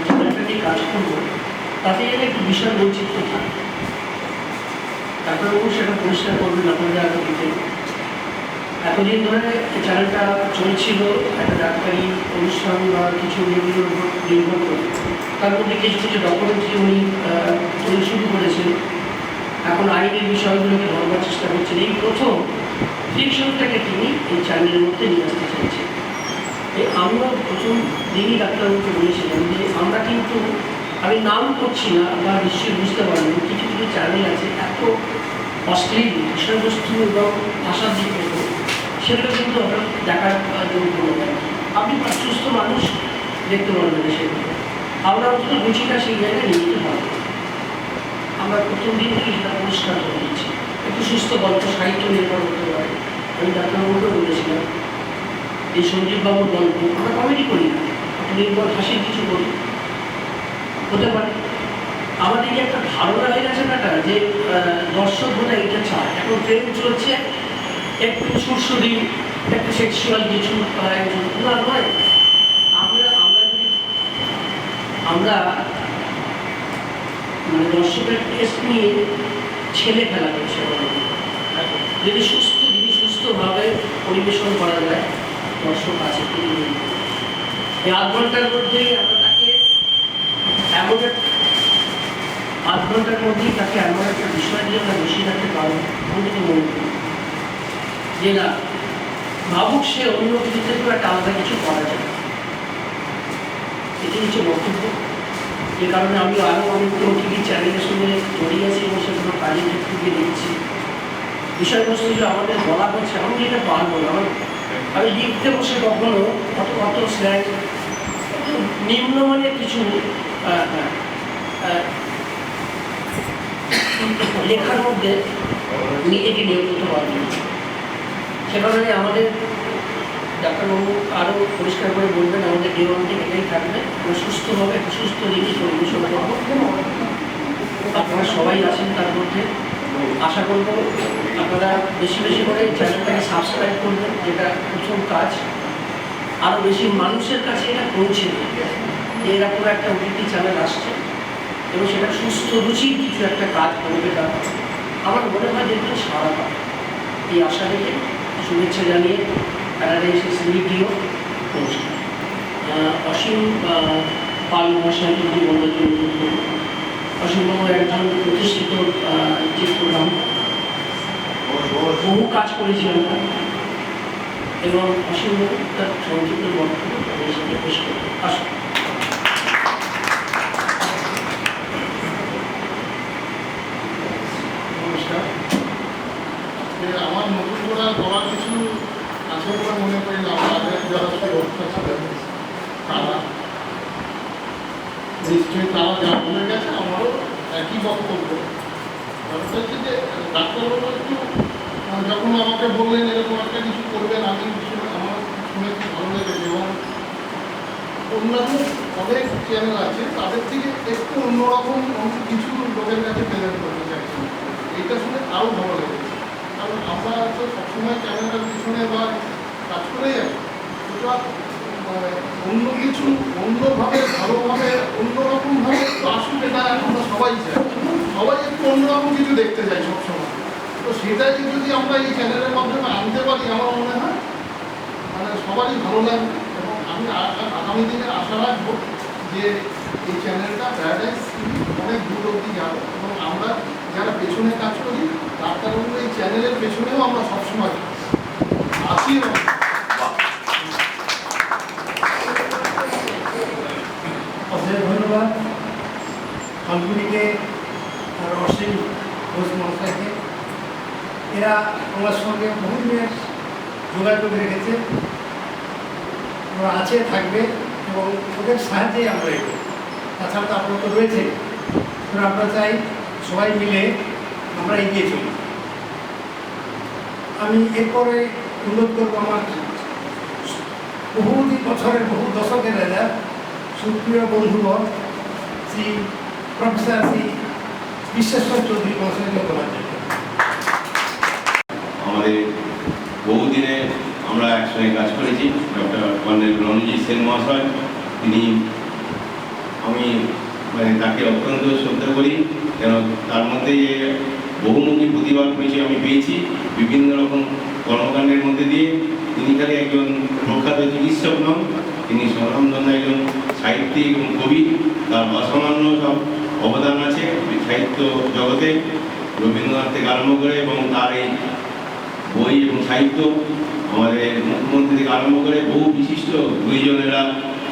চ্যানেলটা নিয়ে কাজ করবো তাতে যেন একটু বিশাল বৈচিত্র্য থাকে। ডাক্তারবাবু সেটা পরিষ্কার করবেন আপনাদের আগে দিতে। এতদিন ধরে চ্যানেলটা চলছিল একটা ডাক্তারি অনুষ্ঠান বা কিছু নিয়মের উপর নির্ভর করে। তার মধ্যে কিছু কিছু ডকুমেন্টারি উনি শুরু করেছেন, এখন আইনের বিষয়গুলোকে ধরবার চেষ্টা করছেন। এই প্রথম ফিকশনটাকে তিনি এই চ্যানেলের মধ্যে নিয়ে আসতে চাইছেন। আমরা প্রথম দিনই ডাক্তারবাবুকে বলেছিলাম যে আমরা কিন্তু, আমি নাম করছি না, বা নিশ্চয়ই বুঝতে পারবেন কিছু কিছু চ্যানেল আছে এত অশ্লীল বিষয়বস্তু এবং ভাষার দিক থেকে সেগুলো কিন্তু আপনার দেখার যোগ্য নয়। আপনি সুস্থ মানুষ দেখতে পারবেন সেগুলো। আমরা অন্তত রুচিটা সেই জায়গায় নিয়ে যেতে পারবো। আমরা প্রথম দিন থেকে সেটা পরিষ্কার করে দিচ্ছি। একটু সুস্থ গল্প সাহিত্য নির্ভর করতে পারে। আমি ডাক্তারবাবুকে বলেছিলাম এই সঞ্জীববাবুর গল্প আমরা কমেডি করি না, নির্ভর হাসির কিছু করি, হতে পারে। আমাদের যে একটা ধারণা হয়ে গেছে না যে দর্শক বোধ হয় এটা চায়। এখন ট্রেন্ড চলছে একটু সুরসুরি, একটু সেক্সুয়াল কিছু না নয়। আমরা মানে দর্শকের টেস্ট নিয়ে ছেলে খেলা করছে। যদি সুস্থভাবে পরিবেশন করা যায় দর্শক আছে। এই 8 ঘন্টার মধ্যেই আমরা তাকে এমন একটা বিষয় দিয়ে আমরা বসিয়ে রাখতে পারবো। আমি তো মনে করি যে না, ভাবুক সে অন্য কিছু থেকেও একটা আলাদা কিছু করা যায়। এটি হচ্ছে বক্তব্য। যে কারণে আমি আরও অনেক টিভি চ্যানেলের সঙ্গে জড়িয়ে আছি এবং সেগুলো কাজের ক্ষেত্রে দিচ্ছি। বিষয়বস্তুগুলো আমাদের বলা হচ্ছে, আমি এটা পারবো না। আমি লিখতে বসে কখনো অত স্ল্যাং নিম্নমানের কিছু লেখার মধ্যে নিজেকে নিয়োগ করতে পারবো না। সে কারণে আমাদের ডাক্তারবাবু আরও পরিষ্কার করে বলবেন, আমাদের ডে ওয়ান থেকে এটাই থাকবে, সুস্থভাবে সুস্থ জিনিস পরিবেশন করবো। আপনারা সবাই আছেন তার মধ্যে, আশা করব আপনারা বেশি বেশি করে চ্যানেলটাকে সাবস্ক্রাইব করবেন, যেটা প্রথম কাজ। আরও বেশি মানুষের কাছে এটা পৌঁছে দেবে যে এরকম একটা ওটিটি চ্যানেল আসছে এবং সেটা সুস্থ রুচির কিছু একটা কাজ করবে। তারা আমার মনে হয় দেখবেন সারা পাবে। এই আশা রেখে শুভেচ্ছা জানিয়ে প্যারাডাইস ভিডিও নমস্কার। অসীম পাল মহাশয়কে যদি বলার জন্য অনুরোধ করব। অসীমবাবু একজন প্রতিষ্ঠিত চিত্রগ্রাম, বহু কাজ করেছি আমরা, এবং অসীমবাবু তার সংক্ষিপ্ত বক্তব্য তাদের সাথে পেশ করতে আসুন। নমস্কার। আমার নতুন করে বলার কিছু আছে বলে মনে করি না। আমাদের যারা সুরক্ষা ছিলেন তারা নিশ্চয়ই তারা যা বলে গেছে, আমারও একই বক্তব্য। ব্যাপারটা হচ্ছে যে ডাক্তারবাবু একটু যখন আমাকে বললেন এরকম একটা কিছু করবেন, আমি আমার শুনে খুব ভালো লেগেছে। এবং অন্যান্য অনেক চ্যানেল আছে, তাদের থেকে একটু অন্যরকম কিছু লোকের কাছে প্রেজেন্ট করতে চাইছি। এইটা শুনে আরও ভালো লেগেছে। কারণ আমরা তো সবসময় ক্যামেরার পিছনে বা কাজ করেই যাই, ওটা অন্য কিছু অন্যভাবে ভালোভাবে অন্যরকমভাবে আসুক, এটা আমরা সবাই চাই। সবাই একটু অন্যরকম কিছু দেখতে চাই সবসময়। তো সেটাই যদি আমরা এই চ্যানেলের মাধ্যমে আনতে পারি, আমার মনে হয় মানে সবারই ভালো লাগবে। এবং আমি আগামী দিনে আশা রাখবো যে এই চ্যানেলটা প্যারাডাইস অনেক দূর অবধি যাবে। এবং আমরা যারা পেছনে কাজ করি, ডাক্তারবাবু এই চ্যানেলের পেছনেও আমরা সবসময় আছি। অশেষ ধন্যবাদ ফাল্গুনিকে আর অসীম ঘোষ মহাশয়কে। এরা আমার সঙ্গে বহুদিনের যোগাযোগ রেখেছে, ওরা আছে, থাকবে, এবং ওদের সাহায্যেই আমরা এগোই। তাছাড়া তো আপনারা তো রয়েছে, আমরা চাই সবাই মিলে আমরা এগিয়ে চলি। আমি এরপরে অনুরোধ করবো আমার বহুদিন বছরের বহু দশকের রাজা সুপ্রিয় বন্ধুগণ শ্রী প্রফেসর শ্রী বিশ্বেশ্বর চৌধুরী মহাশয়কে বলার জন্য। আমাদের বহুদিনে আমরা একসঙ্গে কাজ করেছি। ডক্টর কর্নেল রণজিৎ সেন মহাশয়, তিনি আমি তাকে অত্যন্ত শ্রদ্ধা করি, কেন তার মধ্যে যে বহুমুখী প্রতিভার পরিচয় আমি পেয়েছি বিভিন্ন রকম কর্মকাণ্ডের মধ্যে দিয়ে। তিনি খালি একজন প্রখ্যাত চিকিৎসক নন, তিনি স্বনামধন্য একজন সাহিত্যিক এবং কবি। তার অসামান্য সব অবদান আছে সাহিত্য জগতে, রবীন্দ্রনাথ থেকে আরম্ভ করে, এবং তার এই বই এবং সাহিত্য আমাদের মুখ্যমন্ত্রী থেকে আরম্ভ করে বহু বিশিষ্ট গুরুজনেরা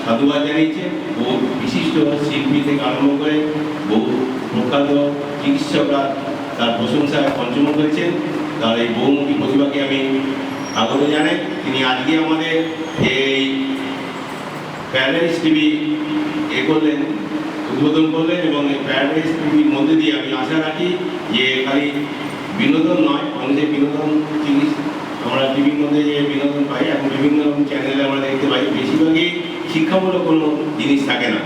সাধুবাদ জানিয়েছে। বহু বিশিষ্ট শিল্পী থেকে আরম্ভ করে বহু প্রখ্যাত চিকিৎসকরা তার প্রশংসায় পঞ্চম করেছেন। তার এই বহুমুখী প্রতিভাকে আমি স্বাগত জানাই। তিনি আজকে আমাদের এই প্যারাডাইস টিভি করলেন, উদ্বোধন করলেন, এবং এই প্যারাডাইস টিভির মধ্যে দিয়ে আমি আশা রাখি যে খালি বিনোদন নয়, মানুষের বিনোদন জিনিস আমরা টিভির মধ্যে যে বিনোদন পাই, এখন বিভিন্ন রকম চ্যানেলে আমরা দেখতে পাই, বেশিরভাগই শিক্ষামূলক কোনো জিনিস থাকে না।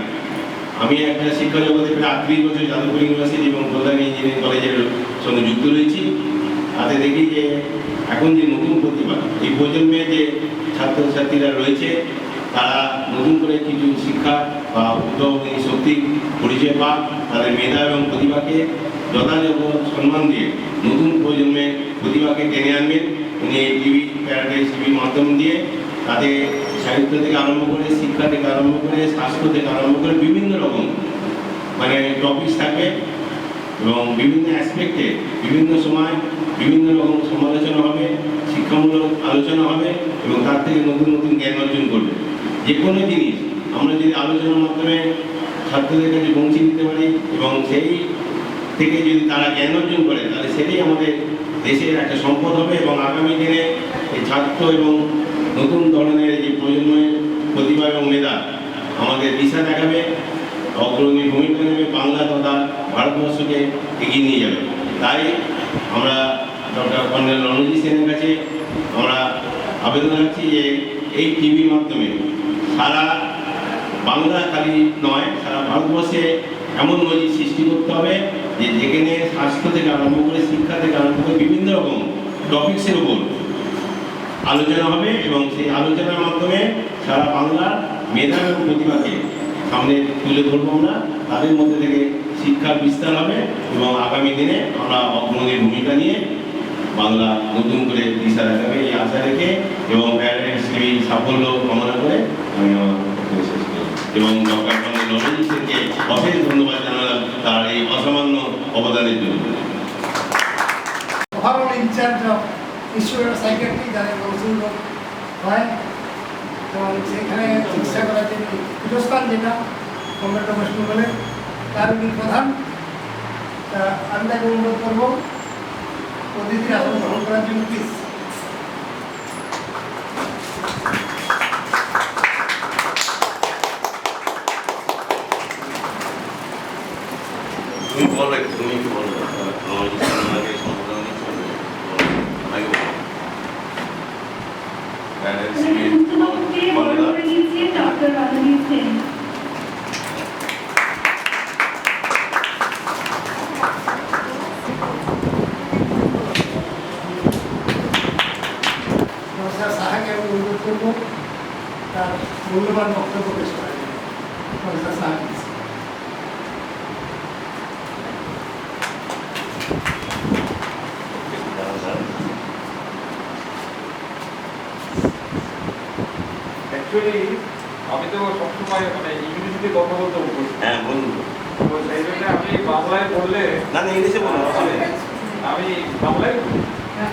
আমি একটা শিক্ষা জগতে প্রায় 38 বছর যাদবপুর ইউনিভার্সিটি এবং কল্যাণী ইঞ্জিনিয়ারিং কলেজের সঙ্গে যুক্ত রয়েছি। তাতে দেখি যে এখন যে নতুন প্রতিভা, এই প্রজন্মে যে ছাত্রছাত্রীরা রয়েছে, তারা নতুন করে কিছু শিক্ষা বা উদ্ভাবনী শক্তি পরিচয় পাক, তাদের মেধা এবং প্রতিভাকে যথাযথ সম্মান দিয়ে নতুন প্রজন্মের প্রতিভাকে টেনে আনবেন। উনি এই টিভি প্যারাডাইস টিভির মাধ্যম দিয়ে তাতে সাহিত্য থেকে আরম্ভ করে, শিক্ষা থেকে আরম্ভ করে, স্বাস্থ্য থেকে আরম্ভ করে বিভিন্ন রকম টপিকস থাকবে, এবং বিভিন্ন অ্যাসপেক্টে বিভিন্ন সময় বিভিন্ন রকম সমালোচনা হবে, শিক্ষামূলক আলোচনা হবে, এবং তার থেকে নতুন নতুন জ্ঞান অর্জন করবে। যে কোনো জিনিস আমরা যদি আলোচনার মাধ্যমে ছাত্রদের কাছে পৌঁছে দিতে পারি এবং সেই থেকে যদি তারা জ্ঞান অর্জন করে, তাহলে সেটাই আমাদের দেশের একটা সম্পদ হবে। এবং আগামী দিনে এই ছাত্র এবং নতুন ধরনের যে প্রজন্মের প্রতিভা এবং মেধা আমাদের দিশা দেখাবে, অগ্রণী ভূমিকা নেবে, বাংলা তথা ভারতবর্ষকে এগিয়ে নিয়ে যাবে। তাই আমরা ডক্টর কর্নেল রণজিৎ সেনের কাছে আমরা আবেদন রাখছি যে এই টিভির মাধ্যমে সারা বাংলা খালি নয়, সারা ভারতবর্ষে এমন নজির সৃষ্টি করতে হবে যে যেখানে স্বাস্থ্য থেকে আরম্ভ করে, শিক্ষা থেকে আরম্ভ করে বিভিন্ন রকম টপিক্সের উপর আলোচনা হবে এবং সেই আলোচনার মাধ্যমে সারা বাংলার মেধা এবং প্রতিভাকে সামনে তুলে ধরবো আমরা। তাদের মধ্যে থেকে শিক্ষার বিস্তার হবে এবং আগামী দিনে আমরা অগ্রণী ভূমিকা নিয়ে বাংলা নতুন করে দিশা দেখাবে এই আশা রেখে এবং প্যারাডাইস টিভির সাফল্য কামনা করে আমি আমার বক্তব্য শেষ করি এবং ডক্টর রঞ্জিত সেনকে অশেষ ধন্যবাদ জানালাম তার এই অসামান্য অবদানের জন্য। Overall incharge of institute of psychiatry যাদের মৌসুম হয় এবং সেখানে চিকিৎসা করার জন্য পীঠস্থান যেটা কমরেড ওয়েস্ট বেঙ্গলের তার উনি প্রধান। তা আমি তাকে অনুরোধ করবো অতিথির আসন গ্রহণ করার জন্য প্লিজ। তুমি বলো, তুমি একটু বলো আমাকে সম্বোধন সমাপকে বরণ করে নিচ্ছেন ডক্টর রঞ্জিত সেন। প্রফেসর সাহাকে আমি অনুরোধ করবো তার মূল্যবান বক্তব্য পেশ করার জন্য। Professor Saha please. অ্যাকচুয়ালি আমি তো সবসময় মানে ইংরেজিতে কথা বলতে অভ্যস্ত। হ্যাঁ বলুন। তো সেই জন্য আমি বাংলায় বললে না না ইংলিশে বলুন। আমি বাংলায় বলি,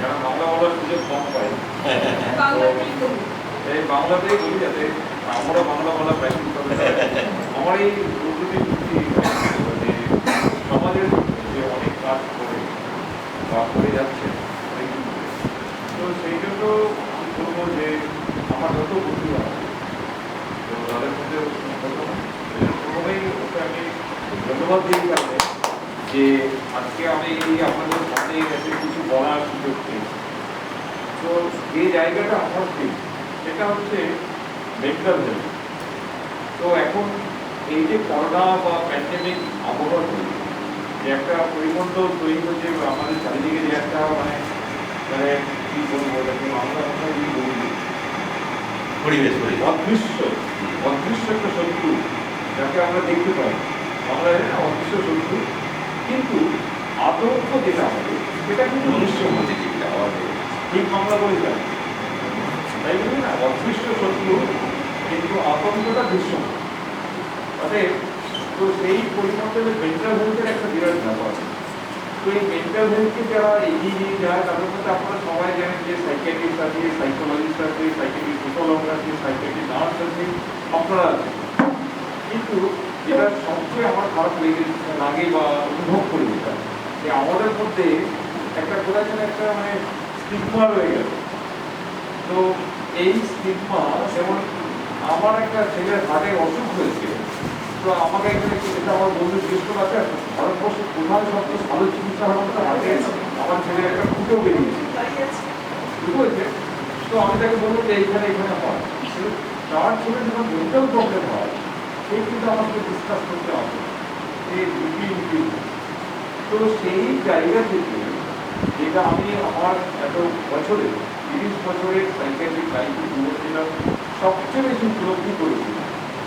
কারণ বাংলা বলার সুযোগ কম পাই। এই বাংলাতেই বলি যাতে আমরা বাংলা বলা প্র্যাকটিস করতে পারি। আমার এই প্রকৃতি যে সমাজের যে অনেক কাজ করে বা করে যাচ্ছে অনেকদিন ধরে। তো সেই জন্য আমি বলবো যে আমার যত বন্ধুরা আছে তো তাদের মধ্যে প্রথমেই ওকে আমি ধন্যবাদ দিই কারণে যে আজকে আমি আপনাদের সামনে এসে কিছু বলার সুযোগ পেয়েছি। তো যে জায়গাটা আমার ঠিক সেটা হচ্ছে মেন্টাল হেলথ। তো এখন এই যে করোনা বা প্যান্ডেমিক আবহাওয়া তৈরি, যে একটা পরিমণ্ডল তৈরি হচ্ছে আমাদের চারিদিকে, যে একটা মানে মানে কি বলবো এটাকে বাংলা ভাষায় কি বলবো, পরিবেশ অদৃশ্য অদৃশ্য একটা শত্রু যাকে আমরা দেখতে পাই বাংলায় না, অদৃশ্য শত্রু। কিন্তু আতঙ্ক যেটা আমাদের সেটা কিন্তু দৃশ্যমান, ঠিক বাংলা বলে যায় তাই বলি না, অদৃশ্য শত্রু কিন্তু আতঙ্কটা দৃশ্যমান। অতএব তো সেই পরিমণ্ডলে মেন্টাল হেলথের একটা বিরাট ব্যাপার। তো এই মেন্টাল হেলথকে যারা এগিয়ে নিয়ে যায় তাদের মধ্যে আপনারা সবাই জানেন যে সাইকিয়াট্রিস্ট আছে, সাইকোলজিস্ট আছে, সাইকিয়াট্রি সোশ্যালজ আছে, সাইকিয়াট্রি নার্স আছে, আপনারা আছে। কিন্তু যেটা সবচেয়ে আমার খারাপ লাগে বা অনুভব করি যেটা, যে আমাদের মধ্যে একটা কোথায় যেন একটা মানে স্টিগমা রয়ে গেল। তো এই স্টিগমা, যেমন আমার একটা ছেলের হার্টে অসুখ হয়েছিল, তো আমাকে এখানে যেটা আমার বন্ধু জিজ্ঞেস করে আছে, ভারতবর্ষের প্রধান সবচেয়ে ভালো চিকিৎসা হলো হার্টে, আমার ছেলে একটা ফুটো বেরিয়েছে, বুঝতে। তো আমি তাকে বলবো যে এইখানে এখানে হয়, তার ছেলে যখন মেন্টাল প্রবলেম হয় সেই কিন্তু আমাকে ডিসকাস করতে হবে যে রুটি। তো সেই জায়গা থেকে যেটা আমি আমার এত বছরে 30 বছরের সাইকিয়াট্রিক লাইফে যেটা সবচেয়ে বেশি উপলব্ধি করেছি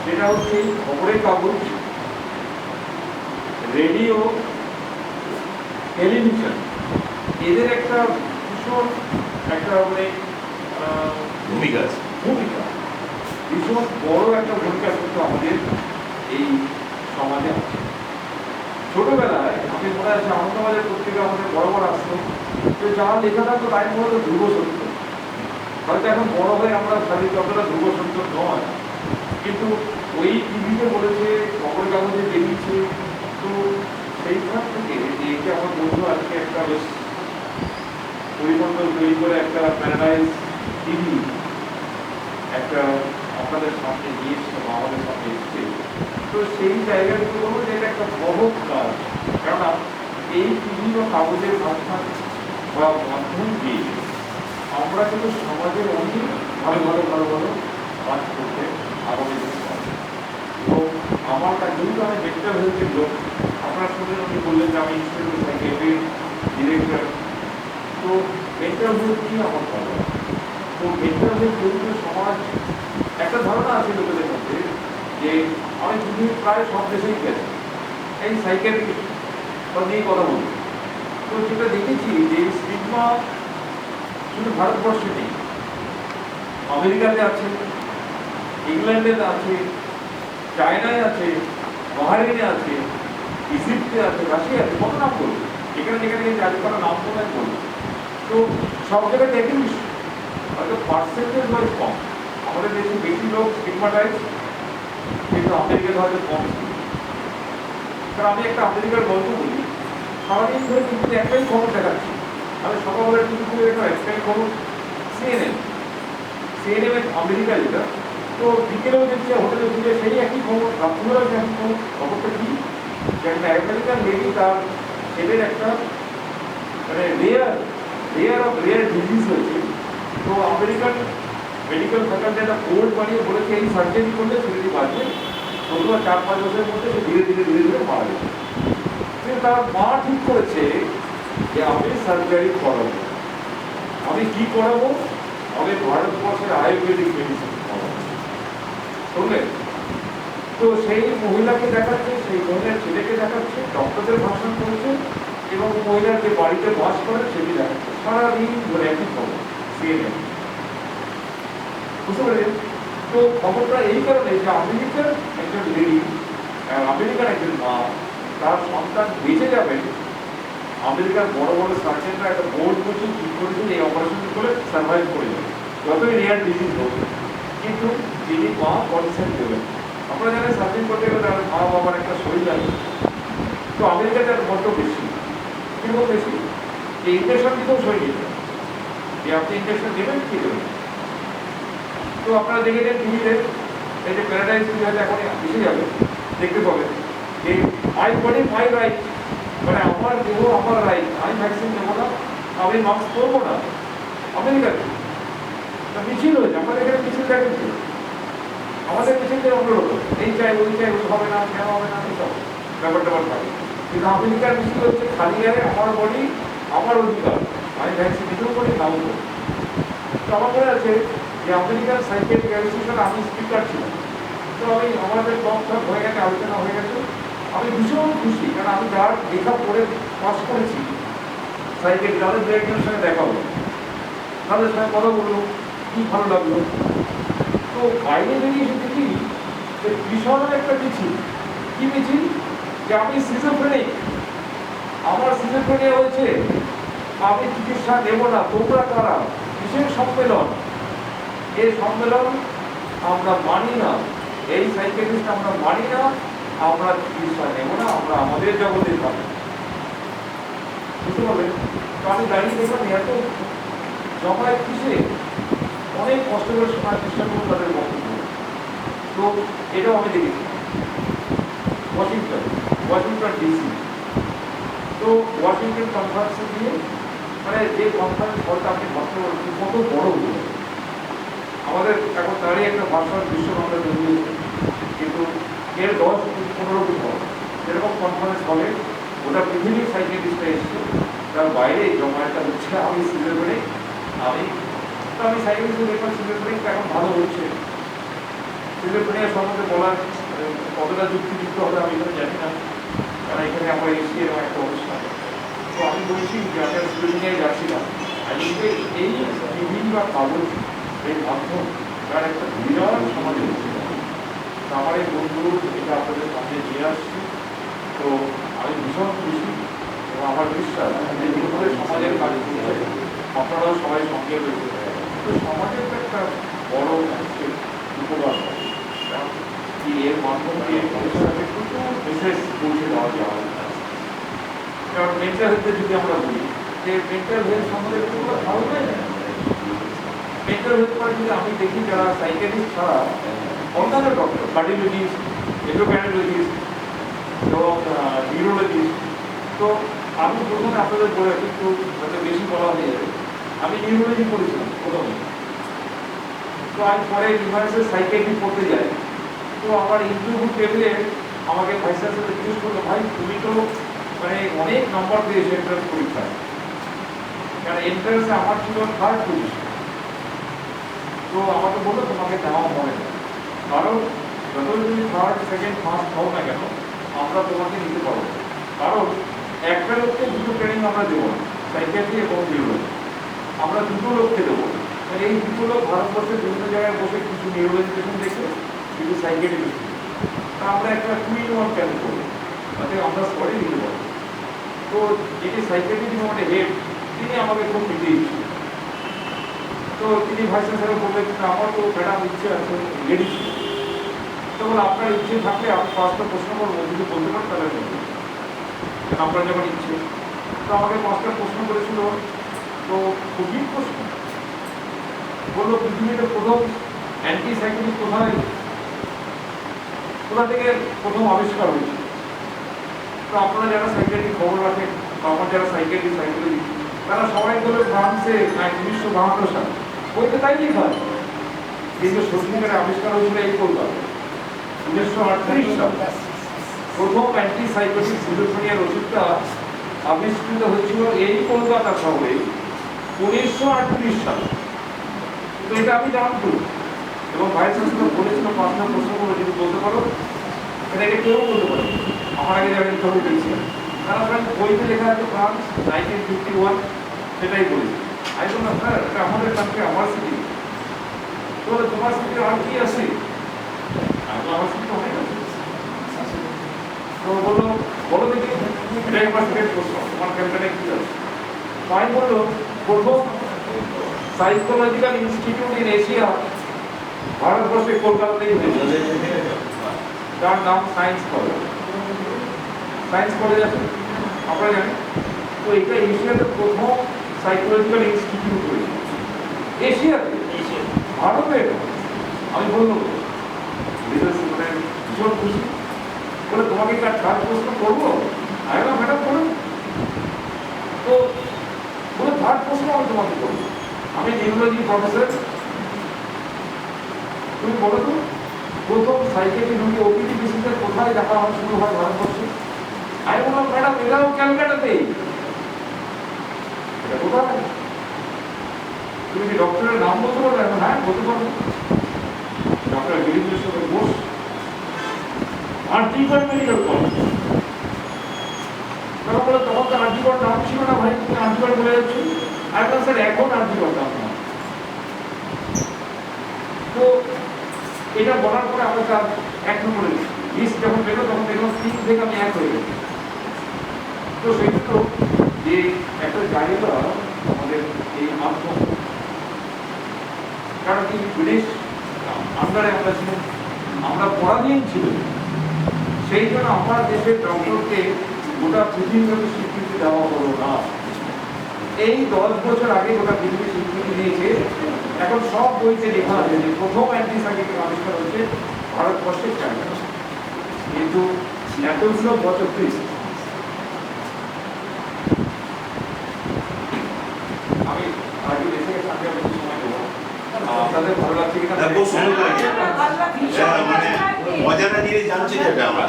সেটা হচ্ছে এই খবরের কাগজ, রেডিও, টেলিভিশন, এদের একটা ভীষণ একটা মানে ভূমিকা ভীষণ বড় একটা ভূমিকা কিন্তু আমাদের এই সমাজে আছে। ছোটবেলায় আমি মনে আছে আনন্দবাজার পত্রিকা আমাদের বড় বড় আসতো, তো যারা লেখা থাকতো তাই মনে হতো ধ্রুব সত্য। হয়তো এখন বড় হয়ে আমরা খালি যতটা ধ্রুব সত্য নয়, কিন্তু ওই টিভিতে বলেছে, খবর কাগজে বেরিয়েছে। তো সেইখান থেকে যে এটা আমার বন্ধু আজকে একটা বেশ পরিমণ্ডল তৈরি করে একটা প্যারাডাইজ টিভি একটা আপনাদের সামনে নিয়ে এসছে বা আমাদের সামনে এসছে, তো সেই জায়গাগুলো হলো যে এটা একটা মহৎ কাজ। কেননা এই টিভি বা কাগজের মাধ্যম বা মাধ্যম দিয়ে আমরা কিন্তু সমাজের অনেক ভালো কাজ করতে আগামী দিনে পারবো। এবং আমার কাছে যেহেতু আমি মেন্টাল হেলথের লোক, আপনারা শুনে উনি বললেন যে আমি ইনস্টিটিউট সাইকেট্রির ডিরেক্টর, তো মেন্টাল হেলথ নিয়ে আমার ভালো। তো মেন্টাল হেলথ যেহেতু সমাজ একটা ধারণা আছে লোকেদের মধ্যে যে আমি পৃথিবীর প্রায় সব দেশেই গেছি এই সাইকেট্রি নিয়ে কথা বলি। তো যেটা দেখেছি যে স্টিগমা শুধু ভারতবর্ষে নেই, আমেরিকাতে আছে, ইংল্যান্ডে আছে, চায়নায় আছে, বাহারিনে আছে, ইজিপ্টে আছে, রাশিয়া আছে, কত নাম বলবো, যেখানে যেখানে আজ করা নাম বলে বলবো। তো সব জায়গায় একই বিষয়, হয়তো পার্সেন্টেজ ওয়াইজ কম, আমাদের দেশে বেশি লোক স্টিগমাটাইজ, কিন্তু আমেরিকাতে হয়তো কম। কারণ আমি একটা আমেরিকার গল্প বলি, সারাদিন ধরে কিন্তু একটাই খবর দেখাচ্ছি, আমি সকালবেলা টিভি খুলে দেখলাম একটাই খবর সিএনএন আমেরিকা যেটা, তো বিকেলেও দেখছি হোটেলে ঘুরে সেই একই খবর, রাত্রিবেলাও সেই একই খবর। খবরটা কি যে একটা আমেরিকান লেডি তার ছেলের একটা মানে রেয়ার ডিজিজ হয়েছে। তো আমেরিকান মেডিকেল ফ্যাকাল্টি একটা বোর্ড বানিয়ে বলেছে এই সার্জারি করলে ছেলেটি বাঁচবে, অথবা 4-5 বছরের মধ্যে সে ধীরে ধীরে মারা যাবে। কিন্তু তার মা ঠিক করেছে যে আমি সার্জারি করাবো। আমি কি করাবো? আমি ভারতবর্ষের আয়ুর্বেদিক মেডিসিন করাবো। শুনলেন? তো সেই মহিলাকে দেখাচ্ছে, সেই মহিলার ছেলেকে দেখাচ্ছে, ডক্টরদের ভাষণ করেছে এবং মহিলার যে বাড়িতে বাস করে সেটি দেখাচ্ছে, সারাদিন ধরে একই খবর সিএনএন। বুঝতে পারলেন? তো খবরটা এই কারণে যে আমেরিকার একজন লেডি, আমেরিকার একজন মা, তার সন্তান বেঁচে যাবে, আমেরিকার বড় সার্জনরা একটা বোর্ড করছে, ঠিক করেছেন এই অপারেশন করে সার্ভাইভ করে যাবে, যতই রেয়ার ডিজিজ হোক, কিন্তু তিনি মা কনসেন্ট দেবেন। আপনারা জানেন সার্জেন করতে গেলে তার মা বাবার একটা শরীর লাগে। তো আমেরিকাতে আর বড্ড বেশি, কিরকম বেশি যে ইনজেকশন দিতেও সই দিতে, যে আপনি ইনজেকশন দেবেন কি দেবেন। তো আপনারা দেখেছেন টিভিতে এই যে প্যারাডাইজ টিভি হয়তো এখন এসে যাবে, দেখতে পাবেন যে মাই বডি মাই রাইট, মানে আমার দেহ আমার রাইট, আমি ভ্যাকসিন নেবো না, আমি মাস্ক পরবো না। আমেরিকাতে মিছিল হয়েছে, আমাদের এখানে মিছিল দেখেছি, আমাদের মিছিলটা অন্যরকম, এই চাই ওই চাই, ওই হবে না, কেন হবে না, এইসব ব্যাপার থাকে। কিন্তু আমেরিকার মিছিল হচ্ছে খালি গায়ে আমার বডি আমার অধিকার, আমি ভ্যাকসিন নিতেও করি নাও করি। তো আমার মনে আছে যে আমেরিকান সাইকেট্রিক অ্যাসোসিয়েশনে আমি স্পিকার ছিলাম। তো আমি আমাদের টক হয়ে গেছে, আলোচনা হয়ে গেছে, আমি ভীষণ খুশি, কারণ আমি যার লেখা পড়ে পাস করেছি সাইকেট্রি, তাদের দু একজনের সঙ্গে দেখা হলো, তাদের সঙ্গে কথা বললো, কি ভালো লাগলো। তো বাইরে বেরিয়ে এসে দেখি যে ভীষণ একটা মিছিল, কি মিছিল যে আমি সিজোফ্রেনিক, আমার সিজোফ্রেনিয়া হয়েছে, আমি চিকিৎসা নেব না, তোমরা কারা, বিশেষ সম্মেলন, এই সম্মেলন আমরা মানি না, এই সাইকেট্রিস্ট আমরা মানি না, আমরা চিকিৎসা নেব না, আমরা আমাদের জগতে থাকবো। বুঝতে পারলেন? তো আমি দাঁড়িয়ে দেখলাম এত জমায় কিসে, অনেক কষ্ট করে শোনার চেষ্টা করবো তাদের বক্তব্য। তো এটাও আমি দেখেছি ওয়াশিংটন ডিসি। তো ওয়াশিংটন কনফারেন্সে গিয়ে মানে যে কনফারেন্স হলটা আপনি ভাবতে পারছেন কত বড় হলো, আমাদের এখন তারই একটা ভাষার বিশ্ব আমরা তৈরি হয়েছে, কিন্তু এর 10-15 গুণ হবে যেরকম কনফারেন্স হলে ওটা পৃথিবীর সাইকেট্রিস্টরা এসছে, তার বাইরে জমায়েতটা হচ্ছে। আমি সিজোফ্রেনিক, আমি সাইকেট্রিস্ট দেখলাম সিজোফ্রেনিক এখন ভালো হচ্ছে। সিজোফ্রেনিয়া সম্বন্ধে বলার কতটা যুক্তিযুক্ত হবে আমি এখানে জানি না, কারণ এখানে আমরা এসছি এরকম একটা অনুষ্ঠান। তো আমি বলছি যে আমরা সিজোফ্রেনিয়ায় যাচ্ছিলাম, আমি এই টিভি বা কাগজ এর মাধ্যম তার একটা বিরাট সমাজে হচ্ছে। আমার এই বন্ধু এটা আপনাদের সামনে নিয়ে আসছি, তো আমি ভীষণ খুশি এবং আমার বিশ্বাস যে যেভাবে সমাজের কাজ করছে আপনারাও সবাই সঙ্গে রয়েছে। তো সমাজের একটা বড় অংশের উপকার হয়, কি এর মাধ্যম দিয়ে ভবিষ্যতে প্রচুর মেসেজ পৌঁছে দেওয়া যায়। কারণ মেন্টাল হেলথে যদি আমরা বলি যে মেন্টাল হেলথ সম্বন্ধে কোনো ধারণা নেই। মেন্টাল হেলথ মানে যদি আমি দেখি যারা সাইকিয়াট্রিস্ট ছাড়া অন্যান্য ডক্টর, কার্ডিওলজিস্ট, এন্ডোক্রাইনোলজিস্ট এবং নিউরোলজিস্ট, তো আমি প্রথমে আপনাদের বলে একটু হয়তো বেশি বলা হয়ে যাবে আমি নিউরোলজি পড়েছিলাম প্রথমে, তো আমি পরে রিভার্সে সাইকিয়াট্রি পড়তে যাই। তো আমার ইন্টারভিউ টেবিলে আমাকে ভাইস চ্যান্সেলর জিজ্ঞেস করলো, ভাই তুমি তো মানে অনেক নম্বর পেয়েছো এন্ট্রান্স পরীক্ষায়, কারণ এন্ট্রান্সে আমার ছিল 3rd পজিশন। তো আমাকে বললো তোমাকে দেওয়া হবে না, কারণ যতই তুমি 3rd, 2nd, 1st হও না কেন আমরা তোমাকে নিতে পারবো না। কারণ একটা লোককে দুটো ট্রেনিং আমরা দেবো না, সাইকিয়াট্রি এবং নিউরোলজি আমরা দুটো লোককে দেবো। মানে এই দুটো লোক ভারতবর্ষের বিভিন্ন জায়গায় বসে কিছু নিউরোলজি পেশেন্ট দেখে, কিছু সাইকিয়াট্রি পেশেন্ট, তা আমরা একটা 2-in-1 ক্যাম্প করবো, তাতে আমরা সবাই নিতে পারবো। তো যেটি সাইকিয়াট্রি ডিপার্টমেন্টের হেড তিনি আমাকে খুব নিতে ইচ্ছে, তো তিনি ভাইস চ্যান্সেলর বললেন আমার তো ম্যাডাম ইচ্ছে আছে লেডি, তো বলে আপনার ইচ্ছে থাকলে আপনি 5টা প্রশ্ন করবো, যদি বলতে পারেন তাহলে বলবেন, আপনার যখন ইচ্ছে। তো আমাকে 5টা প্রশ্ন করেছিল, তো খুবই প্রশ্ন বললো পৃথিবীতে প্রথম অ্যান্টিসাইকোটিক কোথা থেকে প্রথম আবিষ্কার হয়েছে। তো আপনারা যারা সাইকিয়াট্রিক খবর রাখেন বা আমার যারা সাইকিয়াট্রিক সাইকোলজি, তারা সবাই বলে ফ্রান্সে 1952 সালে, বইতে তাই লেখা আছে। কিন্তু সত্যিকারে আবিষ্কার হয়েছিল এই কলকাতা 1938 সালে। প্রথম অ্যান্টিসাইকোটিক সিজোফ্রেনিয়ার ওষুধটা আবিষ্কৃত হয়েছিল এই কলকাতা শহরে 1938 সালে। তো এটা আমি জানতো, এবং ভাইস চ্যান্সেলর বলেছিল 5টা প্রশ্ন করে যদি বলতে পারো, এটাকে কেউ বলতে পারে। আমার আগে যারা ইন্টারভিউ দিয়েছিলেন তারা প্রায় বইতে লেখা আছে ফ্রান্স 1951, সেটাই বলেছে। আমি বললাম স্যার এটা আমাদের কাছে আমার সিটি, তো তোমার সিটি আর কি আছে? আমার সিটি অনেক আছে। তো বললো বলো দেখি এটা একবার সেকেন্ড প্রশ্ন, তোমার ক্যাম্পেনে কি আছে? তো আমি বললো প্রথম সাইকোলজিক্যাল ইনস্টিটিউট ইন এশিয়া ভারতবর্ষে কলকাতাতেই হয়েছে, যার নাম সায়েন্স কলেজ। সায়েন্স কলেজ আছে আপনারা জানেন, তো এটা এশিয়াতে প্রথম সাইকোলজিক্যাল ইনস্টিটিউট হয়েছে এশিয়াতে, ভারতে। আমি বলবো মানে ভীষণ খুশি, বলে তোমাকে একটা 3rd প্রশ্ন করবো? আমি বললাম ম্যাডাম বলুন। তো বলে 3rd প্রশ্ন আমি তোমাকে করবো, আমি নিউরোলজি প্রফেসর, তুমি বলো তো প্রথম সাইকিয়াট্রি রোগী ওপিডি বেসিসে কোথায় দেখা শুরু হয় ভারতবর্ষে? আমি বললাম ম্যাডাম এটাও ক্যালকাটাতেই। এটা কোথায়? তুমি কি ডক্টরের নাম বলতে পারবে? হ্যাঁ বলতে পারবো, doctor Girish Bose, article medical college. তারা বলে তখন তো আর্টিকল নাম ছিল না ভাই, তুমি আর্টিকল বলে যাচ্ছ। আমি বললাম স্যার এখন আর্টিকল নাম। তো এটা বলার পরে আমরা তার 1 নম্বরে লিস্ট যখন পেল তখন দেখলাম 3 থেকে আমি 1 হয়ে গেছি। তো সেই জন্য যে একটা জায়গা আমাদের এই মাধ্যম, কারণ কি ব্রিটিশ আন্ডারে আমরা ছিলাম, আমরা পরাধীন ছিল, সেই জন্য আমার দেশের ডক্টরকে গোটা পৃথিবীতে স্বীকৃতি দেওয়া হলো না। এই 10 বছর আগে গোটা পৃথিবী স্বীকৃতি দিয়েছে। এখন সব বইতে লেখা আছে যে প্রথম অ্যান্টিসাইকোটিক আবিষ্কার হচ্ছে ভারতবর্ষের চায়না, কিন্তু এতগুলো বছর আমি আগে এসে সাথে সময় দেবো, আপনাদের ভালো লাগছে কিনা? খুব সুন্দর লাগছে, মানে অজানা জিনিস জানছি যেটা আমরা।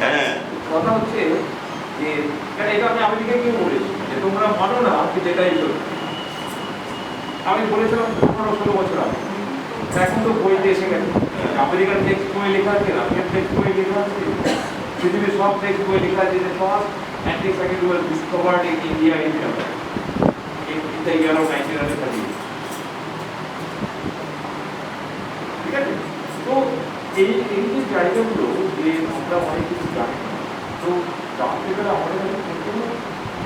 হ্যাঁ, কথা হচ্ছে যে এটা আমি আমেরিকায় গিয়ে বলেছি যে তোমরা মানো না যে যেটাই হলো। আমি বলেছিলাম 15-16 বছর আগে, এখন তো বইতে এসে গেছে, আমেরিকান টেক্সট বই লেখা আছে, রাশিয়ান টেক্সট বই লেখা আছে, পৃথিবীর সব টেক্সট বই লেখা আছে যে first antipsychotic was discovered in India in the year of 1930। ঠিক আছে, তো এই যে জায়গাগুলো যে আমরা অনেক কিছু জানি না, তো জানতে গেলে আমাদের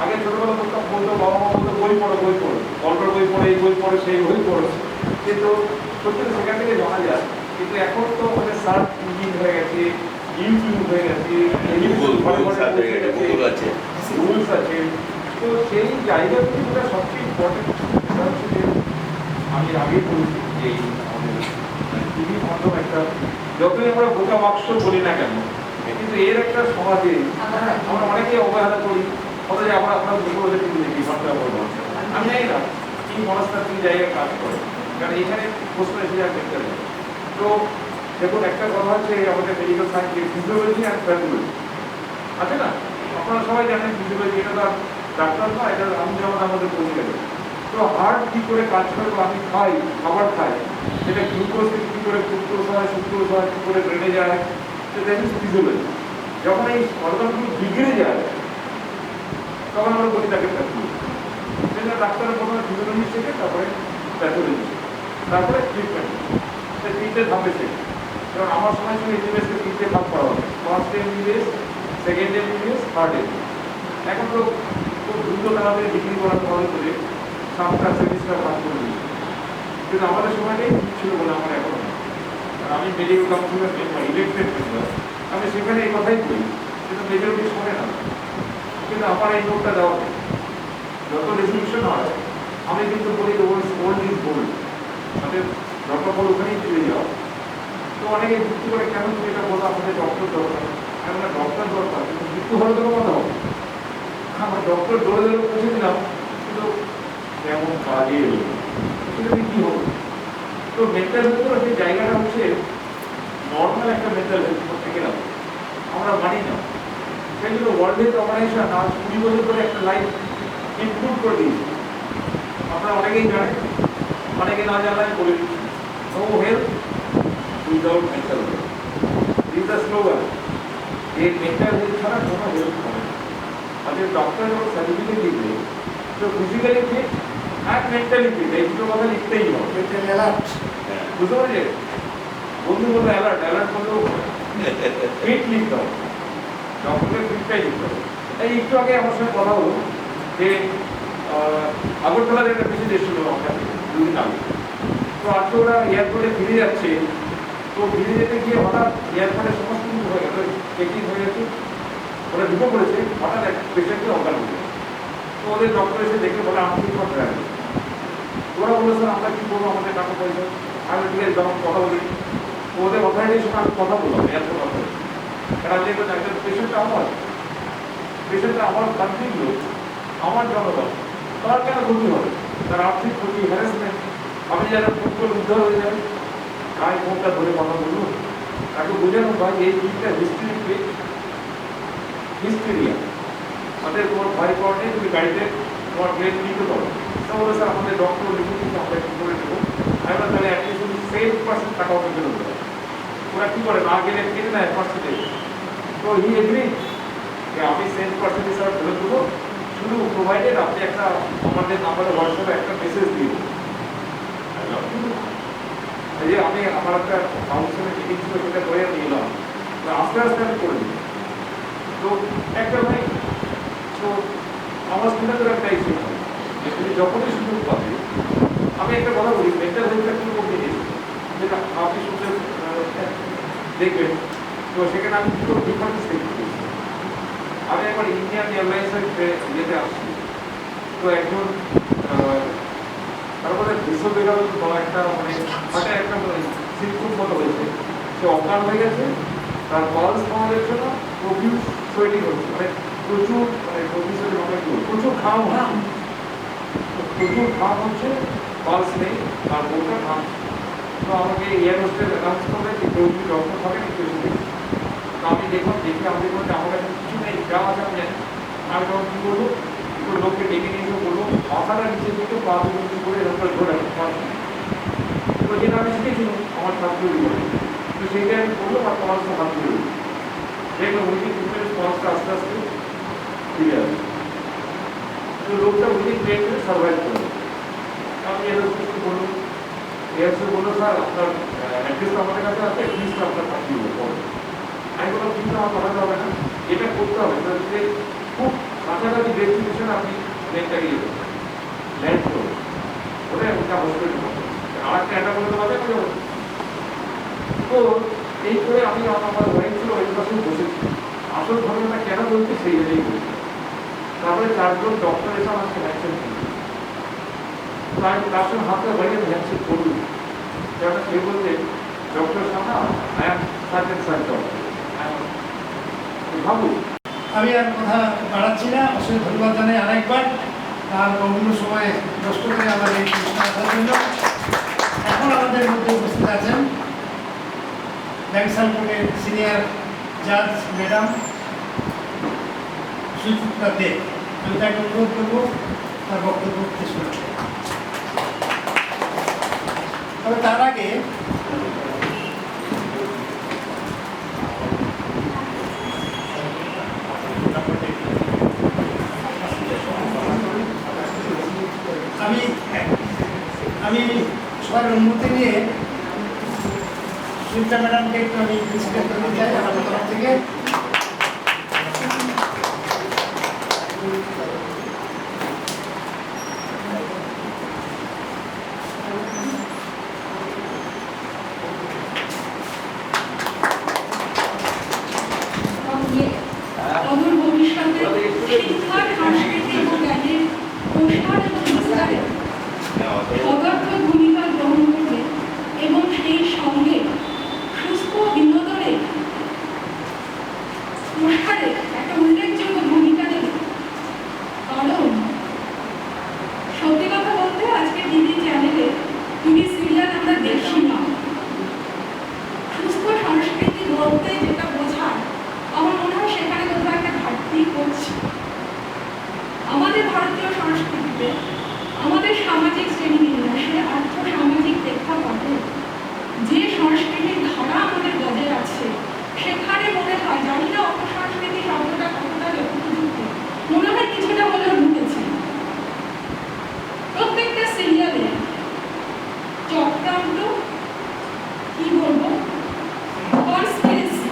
আগে ছোটবেলা করতাম, বলতো বাবা মা বলতো বই পড়ো বই পড়ো, গল্পের বই পড়ে এই বই পড়ে সেই বই পড়ো, কিন্তু সত্যি সেখান থেকে জানা যায়। কিন্তু এখন তো আমাদের সার্চ ইঞ্জিন হয়ে গেছে, ইউটিউব হয়ে গেছে, রুলস আছে, তো সেই জায়গাগুলি যেটা সবচেয়ে ইম্পর্টেন্ট সেটা হচ্ছে যে আমি আগে বলছি যে আমাদের টিভি মাধ্যম একটা, যতই আমরা বোকা বাক্স বলি না কেন, কিন্তু এর একটা সমাজে আমরা অনেকে অবহেলা করি, অথচ আমরা আপনার দুটো টিভি দেখি, ঘন্টা বলবো আমি আমি জানি না কি মনস্তাত্ত্বিক জায়গায় কাজ করে, কারণ এখানে প্রশ্ন এসে যায় মেন্টাল। তো দেখুন, একটা কথা হচ্ছে আমাদের medical science physiology and pathology আছে না, আপনারা সবাই জানেন ফিজিওলজি, এটা তো ডাক্তার না, এটা আমি যেমন আমাদের বলি গেল। তো হার্ট কী করে কাজ করে, আমি খাই, খাবার খাই, সেটা গ্লুকোজ থেকে কী করে ফ্রুক্টোজ হয়, সুক্রোজ হয়, কী করে ব্রেনে যায়, তো দ্যাট ইজ ফিজিওলজি। যখন এই অর্গানগুলো বিগড়ে যায় তখন আমরা বলি তাকে প্যাথোলজি। সেটা ডাক্তারের প্রথমে ফিজিওলজি শেখে, তারপরে প্যাথোলজি, তারপরে ট্রিটমেন্ট। সে তিনটে ধাপে শেখে। কারণ আমার সময় ছিল এমবিবিএসকে তিনটে ভাগ করা হবে, first MBBS, second MBBS, third MBBS. এখন তো খুব দ্রুত তাড়াতাড়ি ডিগ্রি করার ফলে করে 7টা সেমিস্টার ভাগ করে দিয়েছে, কিন্তু আমাদের সময়টাই ছিল বলে আমার এখন আমি মেডিকেল কাউন্সিলের মেম্বার, ইলেক্টেড মেম্বার, আমি সেখানে এই কথাই বলি, কিন্তু মেজরিটি শোনে না। কিন্তু আমার এই নোটটা দেওয়া হয়, যত রেজলিউশন হয় আমি কিন্তু বলি ওল্ড ইজ গোল্ড, মানে যত বড় ওখানেই ফিরে যাও। তো অনেকে যুক্তি করে, কেন তুমি এটা বলো, আমাদের ডক্টর দরকার, কেন না ডক্টর দরকার, কিন্তু মৃত্যু হলে তো কথা হবে। আমার ডক্টর দৌড়ে দৌড়ে পৌঁছে দিলাম, কিন্তু কেমন কাজে এলো, সেটা কী হলো। তো মেন্টাল হেলথের যে জায়গাটা হচ্ছে নর্মাল একটা মেন্টাল হেলথ করতে গেলাম, আমরা মানি না। সেই জন্য ওয়ার্ল্ড হেলথ অর্গানাইজেশন আজ 20 বছর ধরে একটা লাইফ ইমপ্রুভ করে দিয়েছে। আপনারা অনেকেই জানেন, অনেকে না জানলে বলে দিচ্ছি, no health without mental health is the slogan. এই মেন্টাল হেলথ ছাড়া কোনো হেলথ হবে না। আমাদের ডক্টর যখন সার্টিফিকেট দিবে, তো ফিজিক্যালি ফিট আর মেন্টালি ফিট, এই দুটো কথা লিখতেই হবে। মেন্টাল অ্যালার্ট, বুঝতে পারছেন? বন্ধু বললো অ্যালার্ট, অ্যালার্ট বললেও ফিট লিখতে হবে, ডক্টরের ফিটটাই লিখতে হবে। এই একটু আগে আমার সঙ্গে কথা হলো যে আগরতলার একটা পেশেন্ট এসেছিল আমার কাছে 2 দিন আগে। তো আজকে ওরা এয়ারপোর্টে ফিরে যাচ্ছে, তো ফিরে যেতে গিয়ে হঠাৎ এয়ারপোর্টে সমস্ত কিছু হয়ে গেল, চেকিং হয়ে গেছে, ওরা ঢুকে পড়েছে, হঠাৎ এক পেশেন্টকে অজ্ঞান হয়ে গেছে। তো ওদের ডক্টর এসে দেখে বলে আমাকে কি করতে হবে। ওরা বলে স্যার আমরা কী করবো, আমাদের টাকা পয়সা। আমি ঠিক আছে যখন কথা বলি, ওদের অথরিটির সঙ্গে আমি কথা বললাম, এয়ারপোর্ট অথরিটি, কারণ আমি একজন পেশেন্টটা আমার কান্ট্রির লোক, আমার জনগণ, তার কেন ক্ষতি হবে, তার আর্থিক ক্ষতি, হ্যারাসমেন্ট, আমি যারা ফোন করে উদ্ধার হয়ে যাবে, গায়ে ফোনটা ধরে কথা বলবো, তাকে বোঝানো ভাই এই জিনিসটা হিস্টেরিয়া, আমাদের তোমার ভয় পাওয়া নেই, তুমি গাড়িতে তোমার ব্রেক নিতে পারো। তা বলে স্যার আমাদের ডক্টর লিখে দিচ্ছে, আমরা কী করে দেবো। আমি বললাম তাহলে অ্যাটলিস্ট তুমি 7% টাকা অন্য বেরোতে পারো। ওরা কী করে, না গেলে কিনে নেয় পার্সেন্টেজ। তো হি এগ্রি যে আমি 7% হিসাবে ফেরত দেবো, শুধু প্রোভাইডেড আপনি একটা আমাদের নাম্বারে হোয়াটসঅ্যাপে একটা মেসেজ দিয়ে দেবো। যে আমি আমার একটা কাউন্সিলের মিটিং ছিল, সেটা করে নিয়ে এলাম, আস্তে আস্তে আমি করে দিই। তো একটা ভাই, তো আমার স্টুডেন্টের একটা ইস্যু হয় যে তুমি যখনই সুযোগ পাবে, আমি একটা কথা বলি, মেন্টাল হেলথ একটা জিনিস যেটা আপনি শুনতে দেখবেন। তো সেখানে আমি দুটো ডিফারেন্স দেখতে, আমি একবার ইন্ডিয়ান এয়ারলাইন্সের ইয়েতে আসছি। তো একজন তারপরে বিশ্ববিদ্যালয় বলা একটা মানে হাটে একটা সিম্পটম মতো হয়েছে, সে অজ্ঞান হয়ে গেছে, তার পালস পাওয়া যাচ্ছে না, প্রফিউজ সোয়েটিং হচ্ছে, মানে প্রচুর প্রচুর ঘাম হচ্ছে, পালস নেই, আর বউটা ঘাম। তো আমাকে এয়ার হোস্টেল অ্যানাউন্স করবে যে কেউ যদি ডক্টর থাকে না কেউ নেই। তো আমি দেখলাম, দেখে আমি দেখলাম যে আমার কাছে কিছু নেই, যা আছে আমি জানি। আমি তখন কী করবো, দুটো লোককে ডেকে নিয়ে এসে বলবো মাথাটা নিচে দিকে পা দুটো করে এরকম ধরে রাখতে। তো যেটা আমি শিখেছিলাম আমার ছাত্রই করে, তো সেইটা আমি করবো আর তোমার সাথে হাত ধরে দেখলাম উইদিন 2 মিনিট পালসটা আস্তে আস্তে ফিরে আসবে। তো লোকটা উইদিন 10 মিনিট সার্ভাইভ করবে। আমি এরকম কিছু বলুন, এসে বললো স্যার আপনার অ্যাড্রেসটা আমাদের কাছে আছে, লিস্টটা আপনার পাঠিয়ে দেবো। আমি বললাম কিন্তু আমার পাঠাতে হবে না, এটা করতে হবে যে খুব কাছাকাছি ডেস্টিনেশন আপনি প্লেনটা গিয়ে ল্যান্ড করবেন, ওটা ওটা হসপিটাল আর একটা এটা বলতে পারবে। তো এই করে আমি আমার ওয়াইফ ছিল ওই পাশে বসেছি, আসল ঘটনাটা কেন বলছি সেই জন্যই বলছি। তারপরে 4 জন ডক্টর এসে আমাকে ভ্যাকসিন দিয়েছে। তো আমি তার সঙ্গে হাতে বাড়িয়ে ভ্যাকসিন করুন, যেটা সে বলতে ডক্টর সামনা আই এম সার্টেন সার্জন ভাবুন। আমি আর কথা বাড়াচ্ছি না, অবশ্যই ধন্যবাদ জানাই আরেকবার। তার অমূল্য সময় নষ্ট করে আমাদের এই অনুষ্ঠান আসার জন্য। এখন আমাদের মধ্যে উপস্থিত আছেন ব্যাংসাল কোর্টের সিনিয়র জাজ ম্যাডাম সুচিত্রা দে। আমি তাকে অনুরোধ করবো তার বক্তব্য শোনাতে। তবে তার আগে আমি সবার অনুমতি নিয়ে সুচিত্রা ম্যাডামকে একটু আমি প্রেসিডেন্ট করতে চাই আমাদের তরফ থেকে। অদূর ভবিষ্যতে শিক্ষার সংস্কৃতি এবং জ্ঞানের প্রসার এবং বিস্তারে সদর্থ ভূমিকা গ্রহণ করবে এবং সেই সঙ্গে সুস্থ বিনোদনের প্রসারে একটা উল্লেখযোগ্য ভূমিকা নেবে। কারণ সত্যি কথা বলতে আজকে টিভি চ্যানেলে টিভি সিরিয়াল আমরা দেখি না। সুস্থ সংস্কৃতি বলতে যেটা বোঝায় আমার মনে হয় সেখানে কোথাও একটা ঘাটতি করছে। আমাদের ভারতীয় সংস্কৃতিতে আমাদের সামাজিক শ্রেণীবিন্যাসে আর্থ সামাজিক প্রেক্ষাপটে যে সংস্কৃতির ধারা আমাদের বজায় আছে সেখানে মনে হয়, জানি না অপসংস্কৃতি শব্দটা কতটা যথোপযুক্ত, মনে হয় কিছুটা হলেও ঢুকেছে। প্রত্যেকটা সিরিয়ালে চক্রান্ত, কি বলবো, কনস্পিরেসি,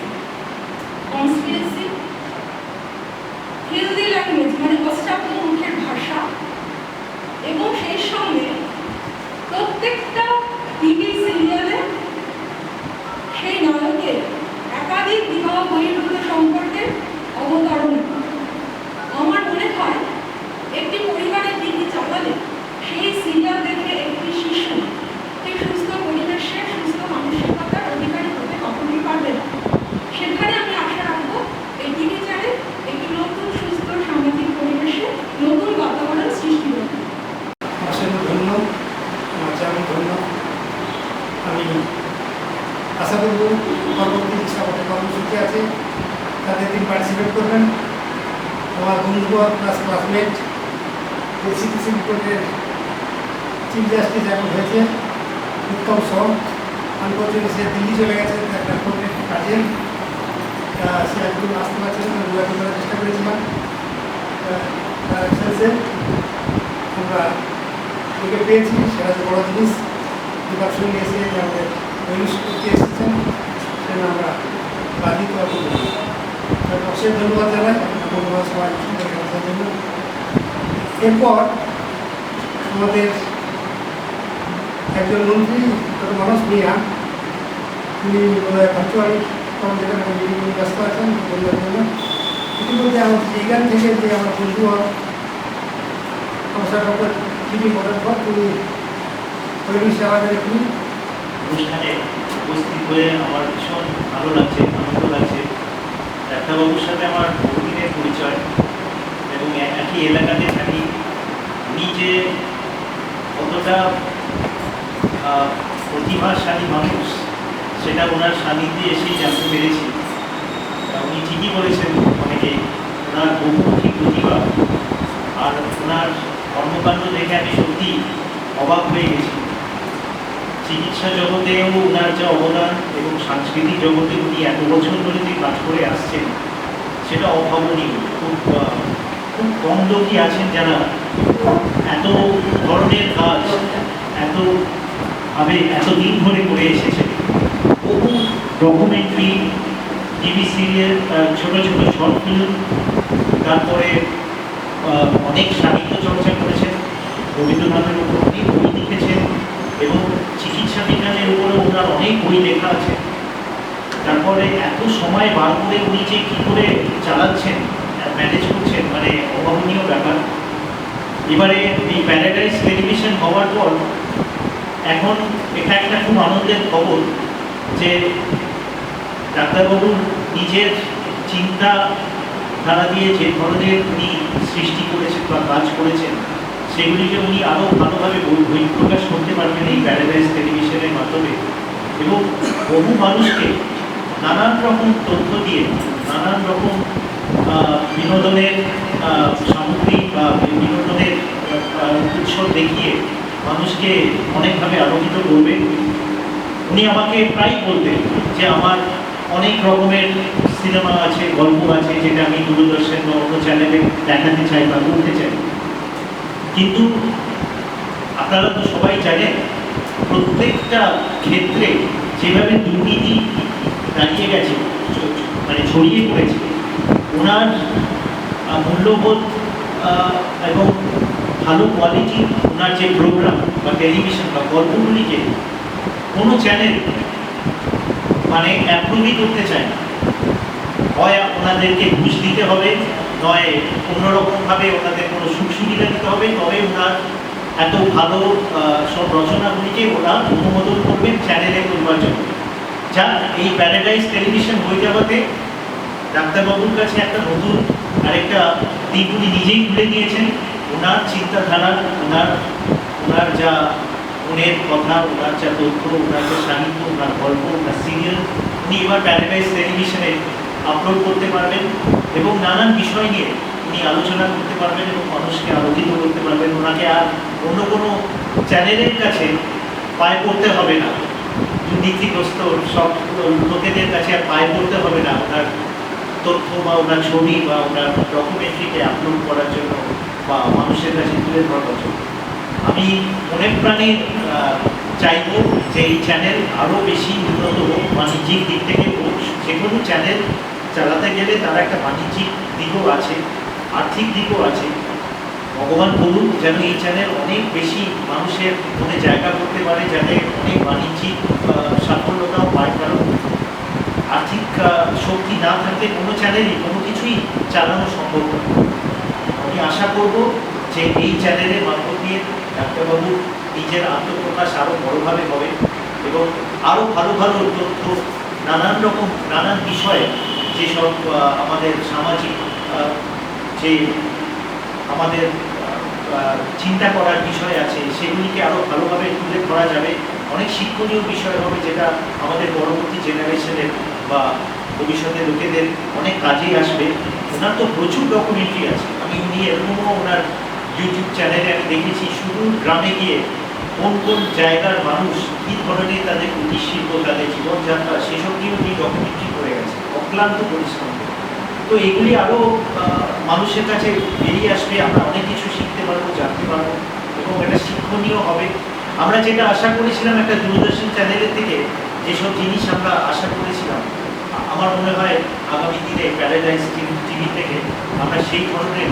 হেলদি ল্যাঙ্গুয়েজ মানে অষ্টাব্দ মুখের ভাষা, এবং সেই সঙ্গে প্রত্যেকটা টিভি সিরিয়ালে সেই নায়কের একাধিক বিবাহ বহির্ভূত সম্পর্কে অবতারণা। আমার মনে হয় একটি পরিবারের টিভি চালালে সেই সিরিয়াল দেখে একটি শিশু ঠিক সুস্থ পরিবেশে সুস্থ মানসিকতার অধিকারী হতে কখনোই পারবে না। সেখানে আমি আশা রাখবো এই টিভি চ্যানেল একটি নতুন সুস্থ সামাজিক পরিবেশে নতুন বাতাবরণ সৃষ্টি করবে। ধন্য আমার চেয়ারম্যান ধন্য। আমি আশা করব পরবর্তী যে আমাদের কর্মসূচি আছে তাতে তিনি পার্টিসিপেট করবেন। আমার বন্ধু প্লাস ক্লাসমেট এসিপিসি কোর্টের চিফ জাস্টিস এখন হয়েছে উত্তম সহ, আনফর্চুনেটলি সে দিল্লি চলে গেছে একটা কোর্টের কাজে। সে একদম আসতে পারছে না, যোগাযোগ করার চেষ্টা করেছিলাম। তার এক্সেন্সে আমরা ওকে পেয়েছি, সেটা হচ্ছে বড় জিনিস। দুবার সঙ্গে এসে যে আমাদের নৈশ করতে এসেছেন সেটা আমরা বাধিত অবশ্যই ধন্যবাদ জানাই ধন্যবাদ সবাই আসার জন্য। এরপর আমাদের একজন মন্ত্রী ডক্টর মনোজ মিয়া, তিনি ভার্চুয়াল যেখানে মিটিং ব্যস্ত আছেন বলবার জন্য। ইতিমধ্যে আমাদের এইখান থেকে যে আমার বন্ধু আমার ডক্টর টিভি করার পর তিনি পরিবেশ সেবা তিনি অনুষ্ঠানে উপস্থিত হয়ে আমার ভীষণ ভালো লাগছে, আনন্দ লাগছে। ডাক্তারবাবুর সাথে আমার বহুদিনের পরিচয় এবং একই এলাকাতে থাকি। উনি যে কতটা প্রতিভাশালী মানুষ সেটা ওনার সান্নিধ্যে এসেই জানতে পেরেছি। উনি ঠিকই বলেছেন, অনেকেই ওনার বহুমুখী প্রতিভা আর ওনার কর্মকাণ্ড দেখে আমি সত্যি অবাক হয়ে গেছি। চিকিৎসা জগতেও ওনার যে অবদান এবং সাংস্কৃতিক জগতে উনি এত বছর ধরে যে কাজ করে আসছেন সেটা অভাবনীয়। খুব কম লোকই আছেন যারা এত ধরনের কাজ এতদিন ধরে করে এসেছেন। বহু ডকুমেন্টারি, টিভি সিরিয়াল, ছোট ছোট শর্ট ফিল্ম, তারপরে অনেক সাহিত্য চর্চা করেছেন। রবীন্দ্রনাথের উপর অনেক বই লিখেছেন এবং চিকিৎসা বিজ্ঞানের উপরে ওনার অনেক বই লেখা আছে। তারপরে এত সময় বার করে উনি যে কী করে চালাচ্ছেন, ম্যানেজ করছেন, মানে অভাবনীয় ব্যাপার। এবারে এই প্যারাডাইস টেলিভিশন হওয়ার পর এখন এটা একটা খুব আনন্দের খবর যে ডাক্তারবাবুর নিজের চিন্তা ধারা দিয়ে যে ধরনের উনি সৃষ্টি করেছেন বা কাজ করেছেন সেগুলিকে উনি আরও ভালোভাবে বই প্রকাশ করতে পারবেন এই প্যারাডাইস টেলিভিশনের মাধ্যমে, এবং বহু মানুষকে নানান রকম তথ্য দিয়ে, নানান রকম বিনোদনের সামগ্রী বা বিনোদনের উৎসব দেখিয়ে মানুষকে অনেকভাবে আলোকিত করবে। উনি আমাকে প্রায় বলতেন যে আমার অনেক রকমের সিনেমা আছে, গল্প আছে, যেটা আমি দূরদর্শন বা অন্য চ্যানেলে দেখাতে চাই বা বলতে চাই, কিন্তু আপনারা তো সবাই জানেন প্রত্যেকটা ক্ষেত্রে যেভাবে দুর্নীতি দাঁড়িয়ে গেছে, মানে ছড়িয়ে পড়েছে, ওনার মূল্যবোধ এবং ভালো কোয়ালিটির ওনার যে প্রোগ্রাম বা টেলিভিশন বা গল্পগুলিকে কোনো চ্যানেল মানে অ্যাপ্রুভই করতে চায় না। হয় ওনাদেরকে ঘুষ দিতে হবে, নয় অন্যরকমভাবে ওনাদের কোনো সুখ সুবিধা দিতে হবে, তবে ওনার এত ভালো সব রচনাগুলিকে ওরা অনুমোদন করবেন চ্যানেলে করবার জন্য। যা এই প্যারাডাইস টেলিভিশন হয়ে যাওয়াতে ডাক্তারবাবুর কাছে একটা নতুন আরেকটা দিক উনি নিজেই তুলে নিয়েছেন। ওনার চিন্তাধারা, ওনার যা মনের কথা, ওনার যা তথ্য, ওনার যা সাহিত্য, ওনার গল্প, ওনার সিরিয়াল উনি এবার প্যারাডাইস টেলিভিশনে আপলোড করতে পারবেন এবং নানান বিষয় নিয়ে উনি আলোচনা করতে পারবেন এবং মানুষকে আলোকিত করতে পারবেন। ওনাকে আর অন্য কোনো চ্যানেলের কাছে পায়ে পড়তে হবে না, দুর্নীতিগ্রস্ত সব লোকেদের কাছে আর পায়ে পড়তে হবে না ওনার তথ্য বা ওনার ছবি বা ওনার ডকুমেন্টারিকে আপলোড করার জন্য বা মানুষের কাছে তুলে ধরার জন্য। আমি মনের প্রাণে চাইব যে এই চ্যানেল আরও বেশি উন্নত হোক, বাণিজ্যিক দিক থেকে হোক। যে কোনো চ্যানেল চালাতে গেলে তার একটা বাণিজ্যিক দিকও আছে, আর্থিক দিকও আছে। ভগবান করুন যেন এই চ্যানেল অনেক বেশি মানুষের মনে জায়গা করতে পারে, যাতে অনেক বাণিজ্যিক সাফল্যতাও পায়। কারণ আর্থিক শক্তি না থাকলে কোনো চ্যানেলই কোনো কিছুই চালানো সম্ভব নয়। আমি আশা করব যে এই চ্যানেলের মাধ্যম দিয়ে ডাক্তারবাবু নিজের আত্মপ্রকাশ আরও বড়োভাবে হবে এবং আরও ভালো ভালো তথ্য, নানান বিষয়ে যেসব আমাদের সামাজিক যে আমাদের চিন্তা করার বিষয় আছে সেগুলিকে আরও ভালোভাবে তুলে ধরা যাবে। অনেক শিক্ষণীয় বিষয় হবে যেটা আমাদের পরবর্তী জেনারেশনের বা ভবিষ্যতের লোকেদের অনেক কাজেই আসবে। ওনার তো প্রচুর ডকুমেন্টারি আছে। উনি এরকমও ওনার ইউটিউব চ্যানেলে আমি দেখেছি শুধু গ্রামে গিয়ে কোন কোন জায়গার মানুষ কী ধরনের তাদের কুটির শিল্প, তাদের জীবনযাত্রা, সেসব নিয়ে উনি ডকুমেন্টারি করে গেছে অক্লান্ত পরিশ্রম। তো এগুলি আরও মানুষের কাছে বেরিয়ে আসবে, আমরা অনেক কিছু শিখতে পারবো, জানতে পারবো এবং এটা শিক্ষণীয় হবে। আমরা যেটা আশা করেছিলাম একটা দূরদর্শন চ্যানেলের থেকে, যেসব জিনিস আমরা আশা করেছিলাম, আমার মনে হয় আগামী দিনে প্যারাডাইস টিভি থেকে আমরা সেই ধরনের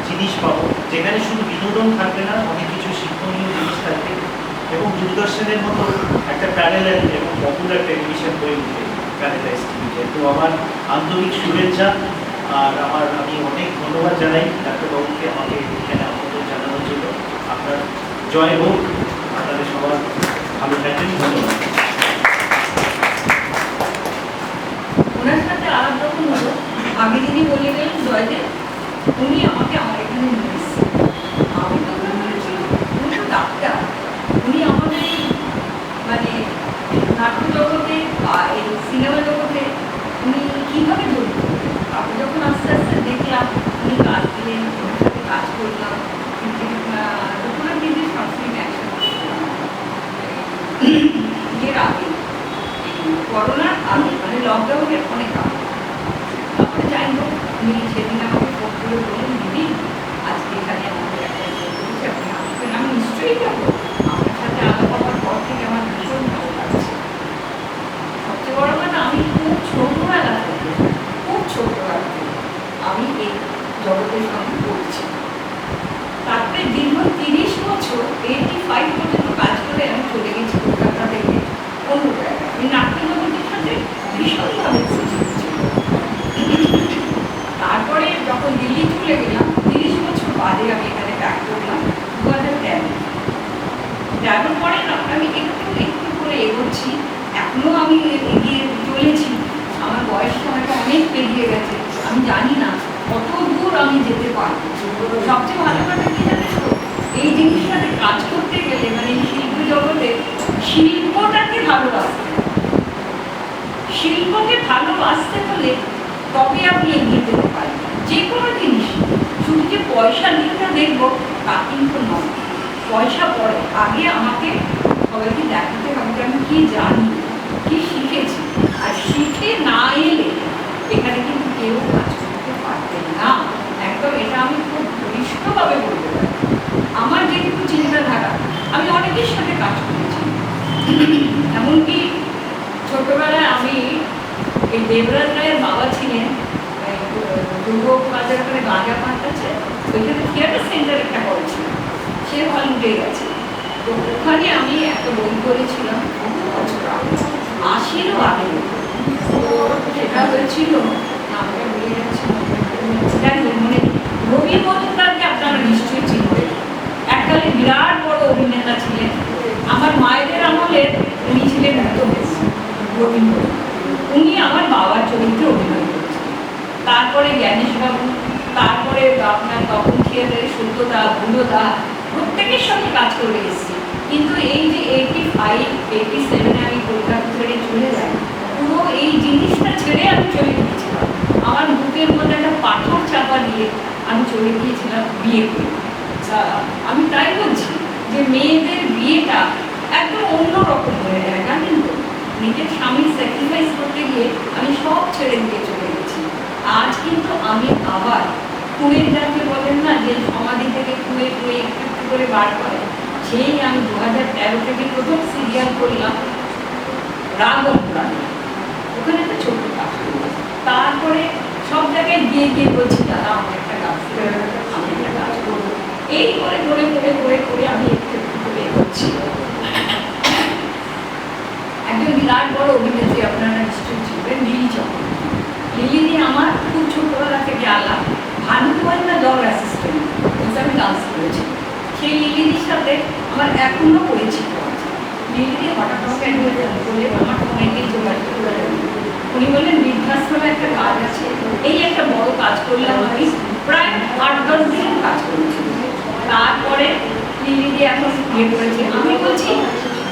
জিনিস পাবো, যেখানে শুধু বিনোদন থাকবে না, অনেক কিছু শিক্ষণীয় জিনিস থাকবে এবং দূরদর্শনের মতো একটা প্যারালাল এবং পপুলার টেলিভিশন হয়ে উঠবে প্যারাডাইস টিভিতে। তো আমার আন্তরিক শুভেচ্ছা আর আমি অনেক ধন্যবাদ জানাই ডাক্তারবাবুকে আমাকে এখানে আমন্ত্রণ জানানোর জন্য। আপনার জয় হোক, আপনাদের সবার ভালো থাকবেন। ধন্যবাদ। ওনার সাথে আলাপ যখন হলো, আগে তিনি বলে গেলেন জয়দেব উনি আমাকে আমার এখানে নিয়ে এসেছেন। আমি তখন বলেছি উনি তো ডাক্তার, উনি আমাদের মানে নাট্য জগতে বা এই সিনেমা জগতে উনি কীভাবে জড়িত। আমি যখন আস্তে আস্তে দেখলাম উনি কাজ দিলেন, ওনার সাথে কাজ করলাম, তখন আমি নিজের সবসময় একসাথে এর আগে করোনার আগে মানে লকডাউনের অনেক আগে। তারপরে যাই হোক উনি সেদিন আমাকে ফোন করে বললেন, দিদি আজকে এখানে আমাদের একটা বলছে আপনি আসবেন। আমি নিশ্চয়ই যাবো। আপনার সাথে আলাপ হওয়ার পর থেকে আমার ভীষণ ভালো লাগছে। সবচেয়ে বড় কথা আমি খুব ছোটবেলা থেকে আমি এই জগতের সঙ্গে পড়ছি। তারপরে দীর্ঘ 30 বছর 85 পর্যন্ত কাজ করে আমি চলে গেছি কলকাতা থেকে অন্য জায়গায়। আমি নাট্য জগতের সাথে ভীষণভাবে তারপরে যখন দিল্লি চলে গেলাম 30 বছর বাদে আমি এখানে ব্যাক করলাম 2013 পরে না আমি একটু করে এগোচ্ছি, এখনো আমি এগিয়ে চলেছি। আমার বয়স সময়টা অনেক পেরিয়ে গেছে, আমি জানি না কত দূর আমি যেতে পারবো। সবচেয়ে ভালো কথা কি জানেন তো, এই জিনিসটাতে কাজ করতে গেলে মানে শিল্প জগতে শিল্পটাকে ভালোবাসতে হবে। শিল্পকে ভালোবাসতে হলে তবে আপনি এগিয়ে যেতে পারেন যে কোনো জিনিস। শুধু যে পয়সার দিকটা দেখবো তা কিন্তু নয়, পয়সা পরে, আগে আমাকে সবাইকে দেখাতে হবে যে আমি কি জানি, কি শিখেছি। আর শিখে না এলে এখানে কিন্তু কেউ কাজ করতে পারবেন না, একদম। এটা আমি খুব ঘনিষ্ঠভাবে বলতে পারি। আমার যেটুকু চিন্তাধারা, আমি অনেকের সাথে কাজ করেছি। এমনকি ছোটবেলায় আমি এই দেবরাজ রায়ের বাবা ছিলেন দুর্গ বাজার করে গাঁজা পাট আছে, ওইখানে থিয়েটার সেন্টার একটা করেছিল, সে হল উঠে গেছে। তো ওখানে আমি একটা বই করেছিলাম বহু বছর আগে, 80-ও আগে। সেটা হয়েছিল নামটা ভুলে যাচ্ছি, মানে রবি মজুমদারকে আপনারা নিশ্চয়ই চিনবেন, এককালে বিরাট বড় অভিনেতা ছিলেন। আমার মায়েদের আমলে উনি ছিলেন রবি মজুমদার, উনি আমার বাবার চরিত্রে অভিনয় করেছেন। তারপরে জ্ঞানেশবাবু, তারপরে আপনার তখন থিয়েটারে সত্যদা, বুড়োদা, প্রত্যেকের সঙ্গে কাজ করে এসেছি। কিন্তু এই যে 85-87 আমি কলকাতা ছেড়ে চলে যাই, পুরো এই জিনিসটা ছেড়ে আমি চলে গিয়েছিলাম। আমার বুকের মধ্যে একটা পাথর চাপা দিয়ে আমি চলে গিয়েছিলাম বিয়ে করে। আমি তাই বলছি যে মেয়েদের বিয়েটা একদম অন্যরকম হয়ে যায়, জানেন তো। নিজের স্বামীর স্যাক্রিফাইস করতে গিয়ে আমি সব ছেড়ে দিয়ে চলে গেছি। আজ কিন্তু আমি আবার কুঁড়ের যাকে বলেন না যে সমাধি থেকে কুঁড়ে কুঁড়ে একটু একটু করে বার করে, সেই আমি 2013 থেকে প্রথম সিরিয়াল করলাম রাগম প্রাণী, ওখানে একটা ছোট্ট কাজ করবো। তারপরে সব জায়গায় গিয়ে গিয়ে বলছি দাদা আমার একটা কাজ, আমি একটা কাজ করবো। এই করে করে করে করে করে আমি একটু একটু করে এগোচ্ছি। একজন বিরাট বড় অভিনেত্রী আপনারা নিশ্চয়ই চিনবেন, লিলি চক্রবর্তী। লিলি নিয়ে আমার খুব ছোটবেলা থেকে আলাপ, ভানুকুমার দল অ্যাসিস্ট্যান্ট, আমি ডান্স করেছি। সেই লিলির সাথে আমার এখনো পরিচিত আছে। লিলি হঠাৎ আমাকে একবার বলে আমার ফোনে যোগাযোগ করে দেবেন। উনি বললেন বৃদ্ধাশ্রমে একটা কাজ আছে, এই একটা বড় কাজ করলাম। আমি প্রায় 8-10 দিন কাজ করেছি। তারপরে লিলি দিয়ে এখন বিয়ে করেছি। আমি বলছি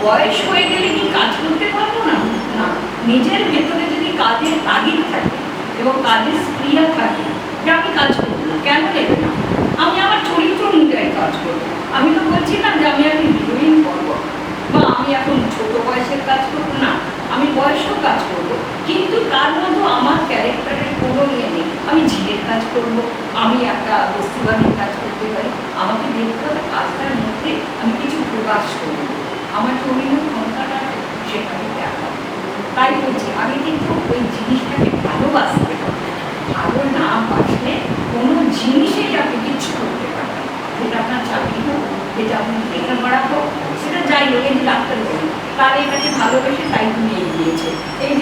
বয়স হয়ে গেলে কি কাজ করতে পারবো না? না, নিজের ভেতরে যদি কাজের তাগিদ থাকে এবং কাজের স্প্রিয়া থাকে যে আমি কাজ করবো, কেন নেবে না? আমি আমার চরিত্র অনুযায়ী কাজ করবো। আমি তো বলছি না যে আমি এখন হিরোইন করবো বা আমি এখন ছোট বয়সের কাজ করবো, না, আমি বয়সেও কাজ করবো, কিন্তু তার মধ্যে আমার ক্যারেক্টারের কোনো ইয়ে নেই। আমি ঝিলের কাজ করবো, আমি একটা বস্তুবাদীর কাজ করতে পারি। আমাকে দেখতে হবে কাজটার মধ্যে আমি কিছু প্রকাশ করবো, আমার শরীরের ক্ষমতাটা সেখানে দেখা। তাই বলছি আমি কিন্তু ওই জিনিসটাকে ভালোবাসতে হবে। ভালো না বাসলে কোনো জিনিসেই আপনি কিচ্ছু করতে পারবেন। যেটা আপনার চাকরি হোক, যেটা আপনার লেখাপড়া হোক, সেটা যাই হোক। এই যে ডাক্তার বলি, তার এটাকে ভালোবেসে তাই তুমি এগিয়েছে। এই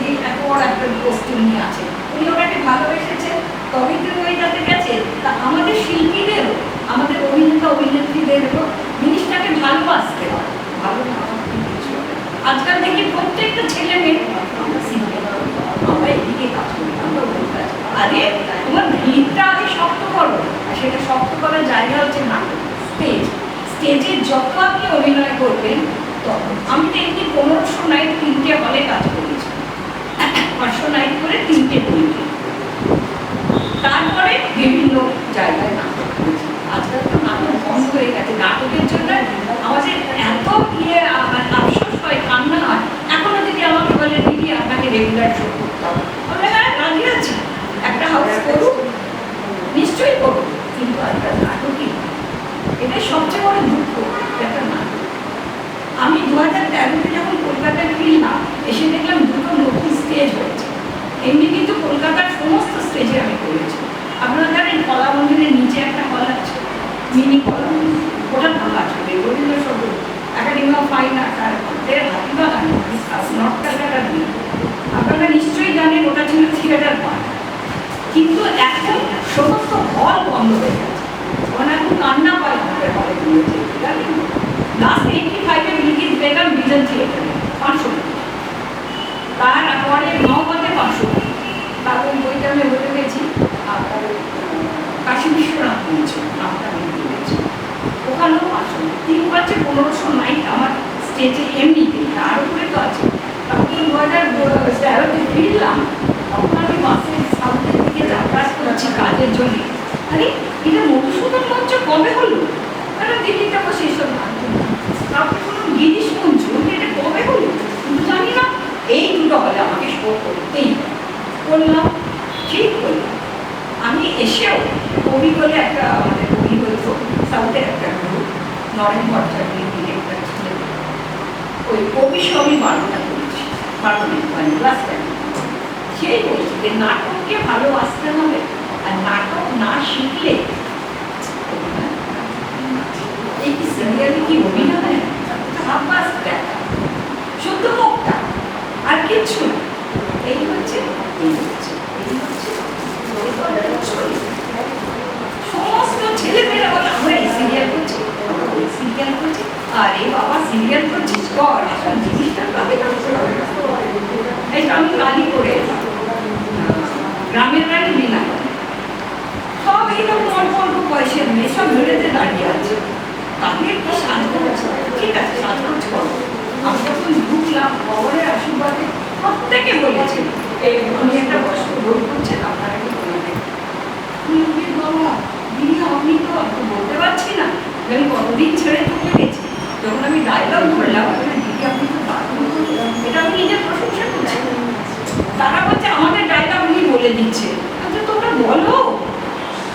যে এত বড় একটা পোস্টিং নিয়ে আছে, উনি ওটাকে ভালোবেসেছেন, তবে তো ওইটাতে গেছে। তা আমাদের শিল্পীদেরও, আমাদের অভিনেতা অভিনেত্রীদেরও জিনিসটাকে ভালোবাসতে হয়। ভালো না কিছু আজকাল দেখি প্রত্যেকটা ছেলে মেয়ে আমরা এদিকে কাজ করি, আমরা ওই কাজ। আরে তোমার ভিড়টা আগে শক্ত করো, আর সেটা শক্ত করার জায়গা হচ্ছে নাটক, স্টেজ। স্টেজে যত আপনি অভিনয় করবেন তখন। আমি তো এমনি 1500 নাইট 3টে হলে কাজ করেছি, 500 নাইট করে 3টে বইতে। তারপরে বিভিন্ন জায়গায় নাটক করেছি। আজকাল তো নাটক বন্ধ হয়ে গেছে। নাটকের জন্য আমাদের এত আফসোস হয়, কান্না হয়। এখনো যদি আমাকে বলে দিদি আপনাকে রেগুলার শো করতে হবে, আমরা হ্যাঁ রাজি আছি, একটা হাউস করুন, নিশ্চয়ই করুন, কিন্তু আজকাল নাটকই এটা সবচেয়ে বড় দুঃখ। একটা নাটক আমি 2013-তে যখন কলকাতায় ফিরলাম, এসে দেখলাম 2টো নতুন স্টেজ হয়েছে। এমনি কিন্তু কলকাতার সমস্ত স্টেজে আমি করেছি। আপনারা জানেন কলা মন্দিরের নিচে একটা হল আছে, মিনি কলা মন্দির, ওটা ভাঙা চলে Rabindra Sadan, academy of fine art, আর হাতিবাগান, নর্থ ক্যালকাটার দিন। আপনারা নিশ্চয়ই জানেন ওটা ছিল থিয়েটার পার্ক। কিন্তু এখন সমস্ত হল বন্ধ হয়ে গেছে, কারণ এখন কান্না পায় আমাদের হলে দিয়েছে। জানেন লাস্ট 85-এ বিলকিস বেগম ভিজন থিয়েটারে 500 টাকা, তারপরে মহম্মদে 500 টাকা। তারপর বইটা আমি বলে গেছি, কাশী বিশ্বনাথ বলছি, নামটা আমি বলেছি। ওখানেও 3-1500 নাইট আমার স্টেজে এমনিতে, তার উপরে তো আছে। তখন 2013-তে ফিরলাম, তখন আমি বাসে সাউথের দিকে যাতায়াত করছি কাজের জন্য। আরে এটা মধুসূদন মঞ্চ কবে হলো? কারণ দিল্লিতে বসে এসব তারপরে কোনো গিরিশ মঞ্চ, এটা কবে হলো কিন্তু জানি না। এই দুটো হলে আমাকে শো করতেই করলাম, ঠিক করলাম। আমি এসেও কবি বলে একটা আমাদের কবি হতো সাউথের একটা গ্রুপ, নরেন ভট্টাচার্য ডিরেক্টর ছিলেন, ওই কবি সবই বারোটা করেছি, মানে ক্লাস 10। সেই বলছে যে নাটককে ভালোবাসতে হবে, আর নাটক না শিখলে এই কি সিরিয়ালে কি অভিনয় হাফাস দেখা শুদ্ধ মুখটা আর কিছু না। এই হচ্ছে সমস্ত ছেলেমেয়েরা বলে আমরা এই সিরিয়াল করছি, ওই সিরিয়াল করছি। আরে বাবা সিরিয়াল করছিস কর, আসল জিনিসটা এটা আমি কালি করে গ্রামের রানী বিনা সব এইরকম অল্প অল্প পয়সার মেয়ে সব মেরেতে দাঁড়িয়ে আছে। তাদের কি সাজগোজ, ঠিক আছে সাজগোজ করো। আমি যখন ঢুকলাম খবরের আশীর্বাদে প্রত্যেকে বলেছে এই উনি একটা বয়স্ক রোগ করছেন, আপনারা কি বলবেন? বাবা দিদি আপনি তো বলতে পারছি না, আমি কতদিন ছেড়ে চলে গেছি। যখন আমি ডায়লগ ধরলাম দিদি আপনি তো দারুণ, এটা আমি নিজের প্রশংসা করছি। তারা বলছে আমাদের ডায়লগ উনি বলে দিচ্ছে। আচ্ছা তোমরা বলো,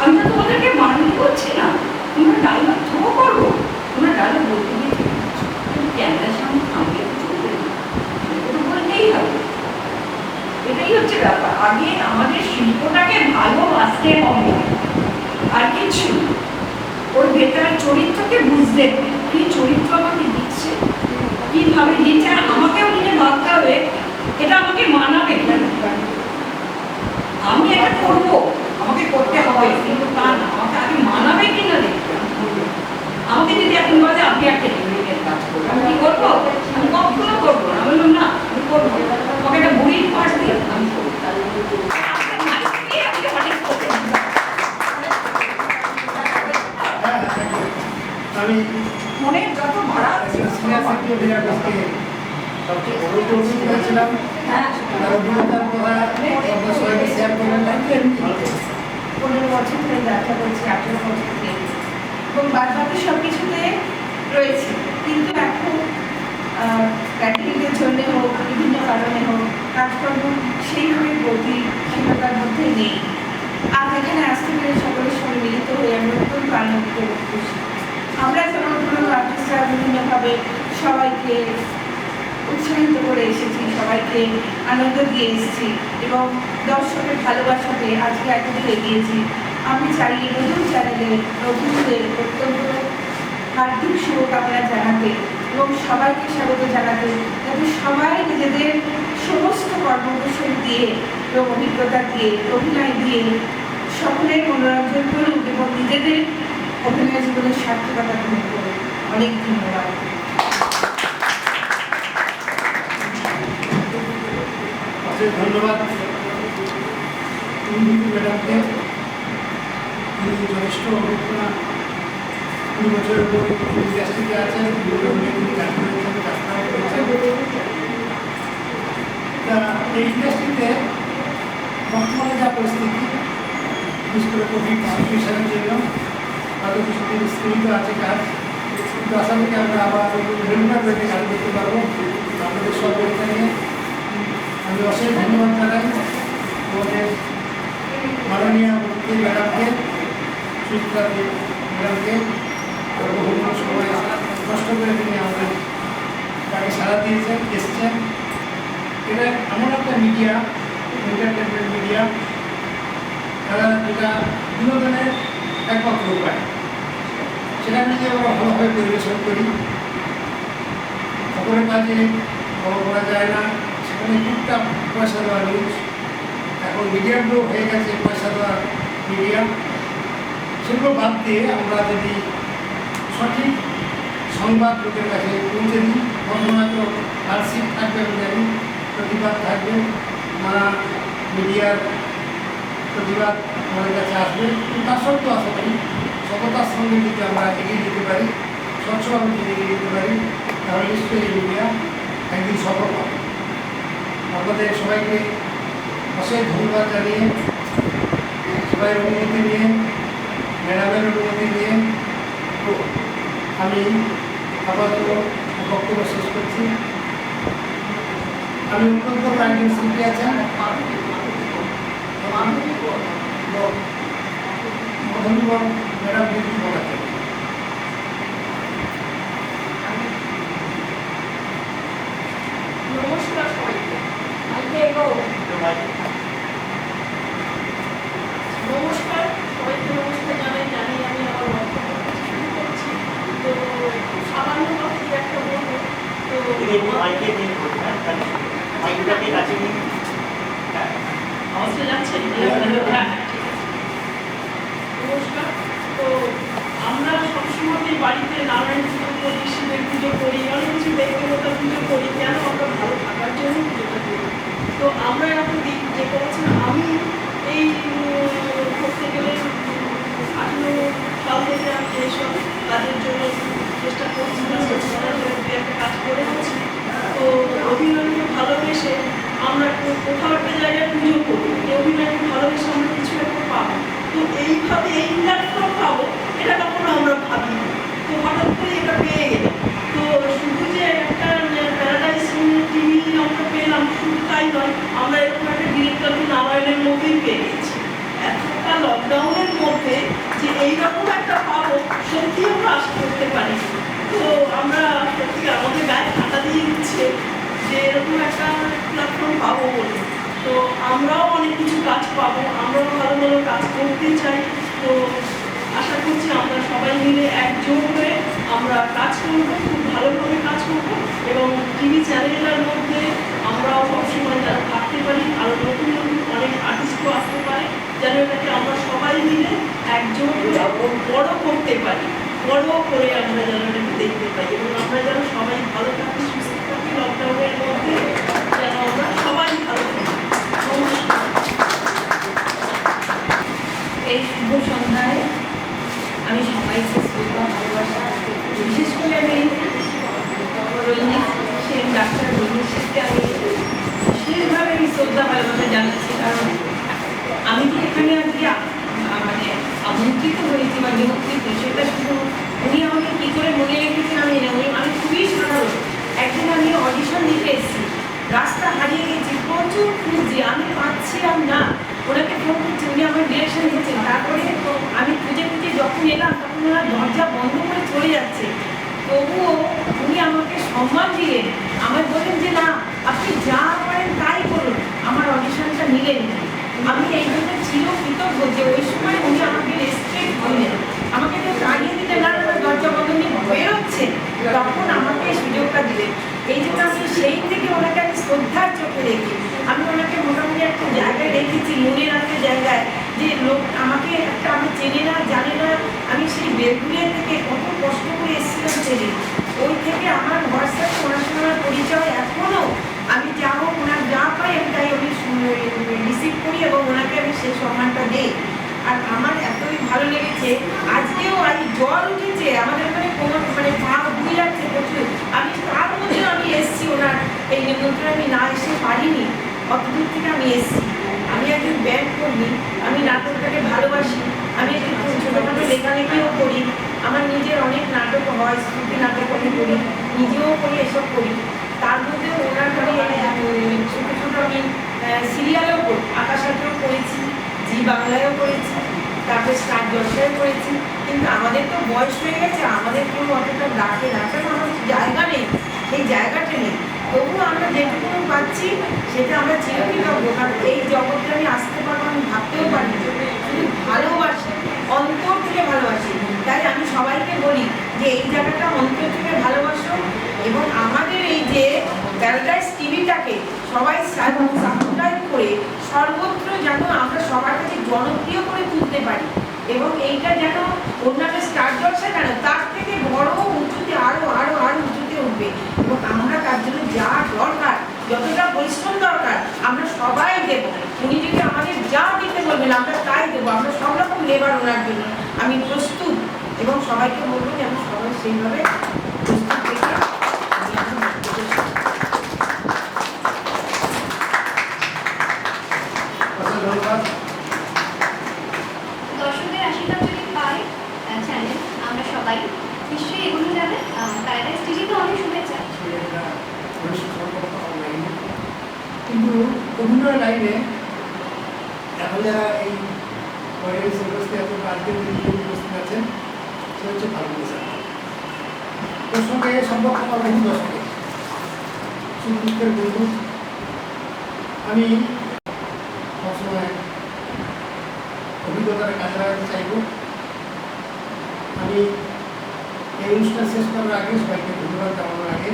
আমি তো তোমাদেরকে মারণ করছি না, তোমরা ডায়লগ থ্রো করো, তোমরা ডায়লগ বলতে গিয়ে ক্যামেরার সামনে থামলে চলবে না, বলতেই হবে। এটাই হচ্ছে ব্যাপার, আগে আমাদের শিল্পটাকে ভালোবাসতে হবে আর কিছু। ওর ভেতরের চরিত্রকে বুঝতে হবে, কি চরিত্র আমাকে দিচ্ছে, কিভাবে দিচ্ছে, আর আমাকেও নিজে ভাবতে হবে এটা আমাকে মানাবে কিনা। আমি এটা করবো, আমাকে করতে হবে, কিন্তু তা না, আমাকে আগে মানাবে কিনা দেখতে। আমাকে যদি এখন বলে আপনি একটা টেকনিকের কাজ করবো, আমি কি করবো? আমি কখনো করবো না। আমি বললাম না আমি করবো, আমাকে একটা বুড়ির পাশ দিয়ে আমি করবো। আমি মনের যত ভাড়া আছে সবচেয়ে বড় যে অভিজ্ঞতা ছিলাম, তার অভিজ্ঞতার কথা আপনার সবাইকে শেয়ার করলেন। 15 বছর ধরে যাত্রা করছি, 18 বছর ধরে, এবং বাদ বাকি সব কিছুতে রয়েছে। কিন্তু এখন প্র্যাকটিক্যালের জন্য হোক, বিভিন্ন কারণে হোক, কাজকর্ম সেইভাবে গতিশীলতার মধ্যে নেই। আজ এখানে আসতে পেরে সকলের সঙ্গে মিলিত হয়ে আমি অত্যন্ত আনন্দিত বোধ করছি। আমরা যেমন পুরনো আর্টিস্টরা বিভিন্নভাবে সবাইকে উৎসাহিত করে এসেছি, সবাইকে আনন্দ দিয়ে এসেছি এবং দর্শকের ভালোবাসাতে আজকে এতদূর এগিয়েছি। আমি চাই এই নতুন চ্যানেলে নতুনদের অত্যন্ত হার্দিক শুভকামনা জানাতে এবং সবাইকে স্বাগত জানাতে, যাতে সবাই নিজেদের সমস্ত কর্মকৌশল দিয়ে এবং অভিজ্ঞতা দিয়ে, অভিনয় দিয়ে সকলের মনোরঞ্জন করুক এবং নিজেদের অভিনয় জীবনের সার্থকতা গ্রহণ করুক। অনেক ধন্যবাদ। অশেষ ধন্যবাদ ম্যাডামকে। তিনি যথেষ্ট অভিজ্ঞতা, 20 বছরের উপর ইন্ডাস্ট্রিতে আছেন, তিনি কাজ করেছেন, কাজটাও করেছেন। তা এই ইন্ডাস্ট্রিতে বর্তমানে যা পরিস্থিতি, বিশেষ করে কোভিড সিচুয়েশনের জন্য হয়তো কিছুদিন স্থগিত আছে কাজ, কিন্তু আশা করি আমরা আবার রেগুলার ওয়েতে কাজ করতে পারবো আপনাদের সহযোগিতা নিয়ে। আমি অশেষ ধন্যবাদ জানাই আমাদের মাননীয় মন্ত্রী ম্যাডামকে, সুচিত্রা ম্যাডামকে, বহু সময় কষ্ট করে তিনি আমাদের তাকে সাড়া দিয়েছেন, এসছেন। এটা এমন একটা মিডিয়া, এন্টারটেনমেন্ট মিডিয়া, তারা যেটা বিনোদনের একমাত্র উপায়, সেখানে যদি আমরা ভালোভাবে পরিবেশন করি, খবরের কাজে বড় করা যায় না, সেখানে টুকটাক পয়সা দেওয়া নিউজ, এখন মিডিয়াগুলো হয়ে গেছে পয়সা দেওয়া মিডিয়া। সেগুলো বাদ দিয়ে আমরা যদি সঠিক সংবাদ লোকের কাছে পৌঁছে দিই, হয়তো আর্সিভ থাকবে, আমি জানি প্রতিবাদ থাকবে, নানা মিডিয়ার প্রতিবাদ আমাদের কাছে আসবে, কিন্তু তার সত্ত্বেও আশা করি সততার সঙ্গে যদি আমরা এগিয়ে যেতে পারি, স্বচ্ছভাবে যদি এগিয়ে যেতে পারি, তাহলে নিশ্চয়ই এই মিডিয়া একদিন সফল হবে। আপনাদের সবাইকে অশেষ ধন্যবাদ জানিয়ে, সবাইয়ের অনুমতি নিয়ে, ম্যাডামের অনুমতি নিয়ে তো আমি আপাতত বক্তব্য শেষ করছি। আমি অত্যন্ত কয়েকজন শিল্পী আছেন, ধন্যবাদ ম্যাডাম কিছু বলাচ্ছেন। নমস্কার সবাইকে। নমস্কার সবাইকে, নমস্কার জানাই আমি আমার বক্তব্য শুরু করছি। তো সামান্য কথা একটা বলবো। তো আওয়াজটা যাচ্ছে? হ্যাঁ, নমস্কার। তো আমরা সবসময় বাড়িতে নারায়ণ পুজো করি, শিবের পুজো করি, অনেক কিছু ব্যক্তিগত পুজো করি। কেন? আমরা ভালো থাকার জন্য পুজোটা করি। তো আমরা এখন যে করেছেন, আমি এই করতে গেলে 18 সাল থেকে আমি এইসব কাজের জন্য চেষ্টা করছিলাম, একটা কাজ করে হচ্ছে। তো অভিনয়কে ভালোবেসে আমরা কোথাও একটা জায়গায় পুজো করি, অভিনয়কে ভালোবেসে আমরা কিছু একটা পাবো। তো এইভাবে এই প্ল্যাটফর্ম পাবো, এটা কখনো আমরা ভাবিনি। তো হঠাৎ করে এটা পেয়ে গেলাম। তো শুধু যে একটা প্যারাডাইস টিভি আমরা পেলাম, শুধু তাই নয়, আমরা এরকম একটা ডিরেক্টর নারায়ণের মধ্যেই পেয়ে গেছি। এতটা লকডাউনের মধ্যে যে এইরকম একটা পাবো, সত্যি আমরা আশা করতে পারি। তো আমরা সত্যি আমাদের গায়ে কাটা দিয়ে দিচ্ছে যে এরকম একটা প্ল্যাটফর্ম পাবো বলে। তো আমরাও অনেক কিছু কাজ পাবো, আমরাও ভালো ভালো কাজ করতে চাই। তো আশা করছি আমরা সবাই মিলে একজোট হয়ে আমরা কাজ করবো, খুব ভালোভাবে কাজ করবো, এবং টিভি চ্যানেলের মধ্যে আমরাও সবসময় যারা থাকতে পারি, আরও নতুন নতুন অনেক আর্টিস্টও আসতে পারে, যেন এটাকে আমরা সবাই মিলে একজোট বড় করতে পারি, বড় করে আমরা যেন এটাকে দেখতে পাই, এবং আমরা যেন সবাই ভালো থাকি, সুস্থ থাকি, লকডাউনের মধ্যে যেন আমরা সবাই ভালো থাকি। এই শুভ সন্ধ্যায় আমি সবাইকে শ্রদ্ধা ভালোবাসা, বিশেষ করে আমি রঞ্জিত সেন, ডাক্তার রঞ্জিত সেনকে আমি বিশেষভাবে আমি শ্রদ্ধা ভালোবাসা জানাচ্ছি। কারণ আমি যে এখানে আজকে মানে আমন্ত্রিত হয়েছি বা নিমন্ত্রিত, সেটা শুধু উনি আমাকে কী করে মনে রেখেছেন আমি জানি। আমি খুবই সাধারণ একদিন আমি অডিশন দিতে এসেছি, রাস্তা হারিয়ে গেছি, প্রচুর খুঁজছি, আমি পাচ্ছিলাম না। ওনাকে ফোন করছি, উনি আমার ডিরেকশন দিচ্ছেন। তারপরে আমি খুঁজে খুঁজে যখন এলাম, তখন ওনার দরজা বন্ধ করে চলে যাচ্ছে। তবুও উনি আমাকে সম্মান দিলেন, আমায় বললেন যে না, আপনি যা পারেন তাই করুন, আমার অডিশনটা নিলেন। আমি এই জন্য চিরকৃতজ্ঞ যে ওই সময় উনি আমাকে রেসপেক্ট করলেন, আমাকে কেউ তাড়িয়ে দিতে না, দরজা বন্ধ নিয়ে বেরোচ্ছে, তখন আমাকে সুযোগটা দিলেন। এই জন্য আমি সেই থেকে ওনাকে আমি শ্রদ্ধার চোখে দেখি। আমি ওনাকে মোটামুটি একটা জায়গায় রেখেছি, মনের একটা জায়গায়, যে লোক আমাকে একটা আমি চেনে না, জানে না। আমি সেই বেলগুলিয়া থেকে কত কষ্ট করে এসেছিলাম ছেলে, ওই থেকে আমার হোয়াটসঅ্যাপে ওনার সঙ্গে আমার পরিচয় এখনও। আমি যা হোক ওনার যা পাই আমি তাই আমি রিসিভ করি এবং ওনাকে আমি সেই সম্মানটা দিই। আর আমার এতই ভালো লেগেছে, আজকেও আজ জল উঠেছে আমাদের ওখানে, কোনো মানে পা ধুয়ে যাচ্ছে প্রচুর, আমি তার মধ্যেও আমি এসেছি ওনার এই নিমন্ত্রণে, আমি না এসে পারিনি, অত দূর থেকে আমি এসেছি। আমি একজন ব্যান্ড কর্মী, আমি নাটকটাকে ভালোবাসি, আমি একটু ছোটোখাটো লেখালেখিও করি, আমার নিজের অনেক নাটক হয়, স্মৃতি নাটক আমি করি, নিজেও করি, এসব করি। তার মধ্যে ওনার ঘরে ছোটো ছোটো আমি সিরিয়ালও করি, আকাশাতেও করেছি, জি বাংলায়ও করেছি, তারপরে স্টার জলসায়ও করেছি। কিন্তু আমাদের তো বয়স হয়ে গেছে, আমাদের কেউ অতটা ডাকে না, কারণ আমাদের জায়গা নেই, সেই জায়গাটা নেই। তবুও আমরা যেটুকু পাচ্ছি সেটা আমরা চিরকৃতজ্ঞ, কারণ এই জগৎটা আমি আসতে পারবো আমি ভাবতেও পারি, শুধু ভালোবাসি, অন্তর থেকে ভালোবাসি। তাই আমি সবাইকে বলি যে এই জায়গাটা অন্তর থেকে ভালোবাসো, এবং আমাদের এই যে প্যারাডাইস টিভিটাকে সবাই সাবস্ক্রাইব করে সর্বত্র যেন আমরা সবার কাছে জনপ্রিয় করে তুলতে পারি, এবং এইটা যেন অন্যান্য স্টার জলসা কেন তার থেকে বড় উঁচুতে আরো আরো আরো উঁচুতে উঠবে। এবং আমরা তার জন্য যা দরকার, যতটা পরিশ্রম দরকার আমরা সবাই দেব। উনি যদি আমাদের যা দিতে বলবেন আমরা তাই দেবো। আমরা সব রকম লেবার ওনার জন্য আমি প্রস্তুত, এবং সবাইকে বলবো যে আমি সবাই সেইভাবে প্রস্তুত থেকে আমি এখন বক্তব্য শেষ করছি। ধন্যবাদ। দর্শকদের আশীর্বাদ যদি পাই চ্যানেল, আমরা সবাই নিশ্চয়ই এগুলো যাবে। প্যারাডাইস টিভিতে অনেক শুভেচ্ছা। কিন্তু অভিনয় লাইনে এখন যারা এই আজকে উপস্থিত আছেন সে হচ্ছে ফাল্গুন স্যার। ওর সঙ্গে সম্পর্ক আমার বহু দশকে, সুদূরের বন্ধু। আমি সবসময় অভিজ্ঞতার কাজে লাগাতে চাইব। আমি এই অনুষ্ঠান শেষ করার আগে সবাইকে ধন্যবাদ জানানোর আগে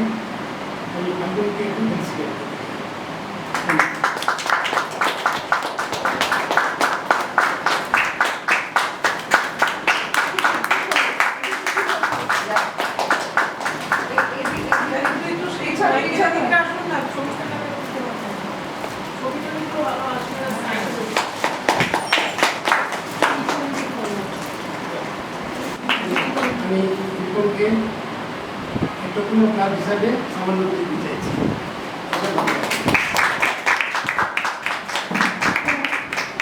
আমি ফাল্গুনকে একটু ফেলিসিটেট করি। আমি বিপলকে এটুকুনো ক্লাব হিসাবে সামান্য দিতে চাইছি।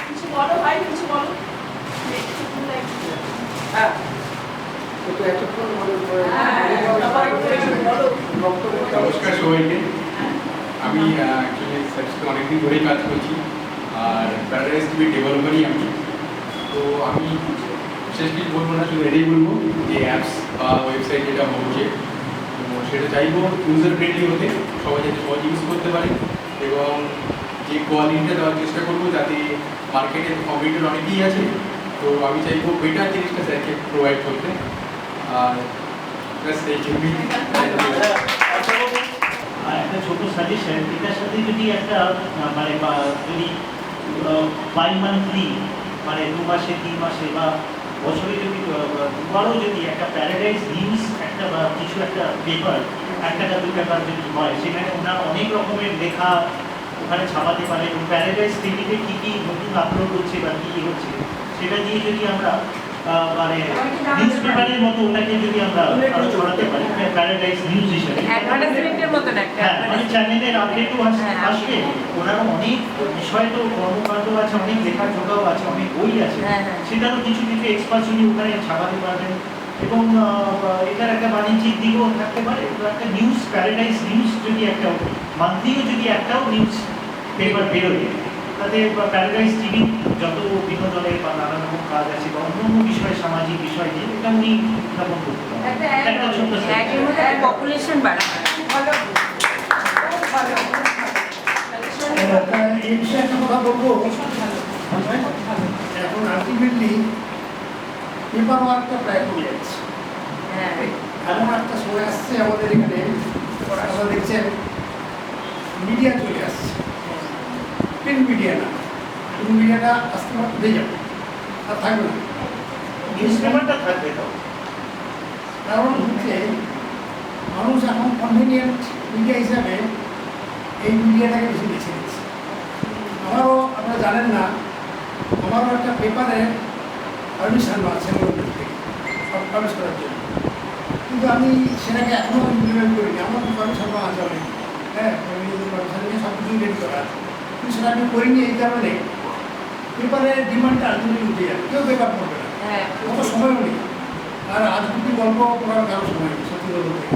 কিছু বলো ভাই, কিছু বলো। হ্যাঁ, একটু এতক্ষণ বলো। নমস্কার সবাইকে। আমি অ্যাকচুয়ালি সার্ভিসে অনেকদিন ধরেই কাজ করছি, আর প্যারাডাইস টিভি ডেভেলপারই আমি। তো আমি বিশেষ কিছু বলবো না, শুধু এটাই বলবো যে অ্যাপস বা ওয়েবসাইট যেটা হচ্ছে তো সেটা চাইবো ইউজার ফ্রেন্ডলি হতে, সবাই যাতে সহজ ইউজ করতে পারে, এবং যে কোয়ালিটিটা দেওয়ার চেষ্টা করবো যাতে মার্কেটে কম্পিউটার অনেকেই আছে, তো আমি চাইবো বেটার জিনিসটা স্যারকে প্রোভাইড করতে। আর ব্যাস এই জন্যই। আর একটা ছোট সাজেশন, এটার সাথে যদি একটা মানে যদি বাই মান্থলি মানে 2 মাসে 3 মাসে বা বছরে যদি দুবারও যদি একটা প্যারাডাইস নিউজ একটা বা কিছু একটা পেপার 1 টাকা 2 টাকার যদি হয়, সেখানে ওনার অনেক রকমের লেখা ওখানে ছাপাতে পারে, এবং প্যারাডাইস টিভিতে কী কী নতুন আপলোড হচ্ছে বা কী হচ্ছে সেটা দিয়ে যদি আমরা মানে নিউজ পেপারের মতো ওটাকে যদি আমরা আরো ছড়াতে পারি প্যারাডাইস নিউজ হিসেবে, অ্যাডভার্টাইজমেন্টের মতন একটা। হ্যাঁ, মানে চ্যানেলের আপডেটও আসবে, ওনারও অনেক বিষয় তো কর্মকাণ্ড আছে, অনেক লেখাজোখাও আছে, অনেক বই আছে, সেটারও কিছু কিছু এক্সপার্সিটি ওখানে ছাপাতে পারবেন, এবং এটার একটা বাণিজ্যিক দিকও থাকতে পারে। তো একটা নিউজ প্যারাডাইস নিউজ যদি একটা মান্থলিও যদি একটাও নিউজ পেপার বেরোয়, তাতে প্যারাডাইস টিভি যত বিনোদনের বা নানা রকম কাজ আছে বা অন্য বিষয় সামাজিক বিষয় নিয়ে এটা উনি উত্থাপন করতে পারেন। একটা ছোট্ট পপুলেশন বাড়ানো ভালো, ভালো। এই বিষয়ে একটা কথা বলবো। এখন আলটিমেটলি পেপার ওয়ার্কটা প্রায় কমে যাচ্ছে। এমন একটা সময় আসছে আমাদের এখানে, আপনারা দেখছেন মিডিয়া চলে আসছে, প্রিন্ট মিডিয়া না, প্রিন্ট মিডিয়াটা আস্তে আস্তে উঠে যাবে, আর থাকবে না। নিউজ পেপারটা থাকবে তো, কারণ হচ্ছে মানুষ এখন কনভিনিয়েন্ট মিডিয়া হিসাবে এই মিডিয়াটাকে বেশি বেছে নিচ্ছে। আমারও আপনারা জানেন না, আমারও একটা পেপারে পারমিশন আছে গভর্নমেন্ট থেকে পাবলিশ করার জন্য, কিন্তু আমি সেটাকে এখনও ইমপ্লিমেন্ট করিনি। আমার পারমিশন আছে অনেক, হ্যাঁ, পারমিশন নিয়ে সব কিছুই রেডি করা আছে, কিন্তু সেটা আমি করিনি। এই কারণে পেপারের ডিমান্ডটা আলটিমেটলি উঠে যাবে, কেউ পেপার পড়বে না, কত সময়ও নেই। আর আজগুবি গল্প পড়ার কারো সময় নেই, সত্যি বলতে গেলে।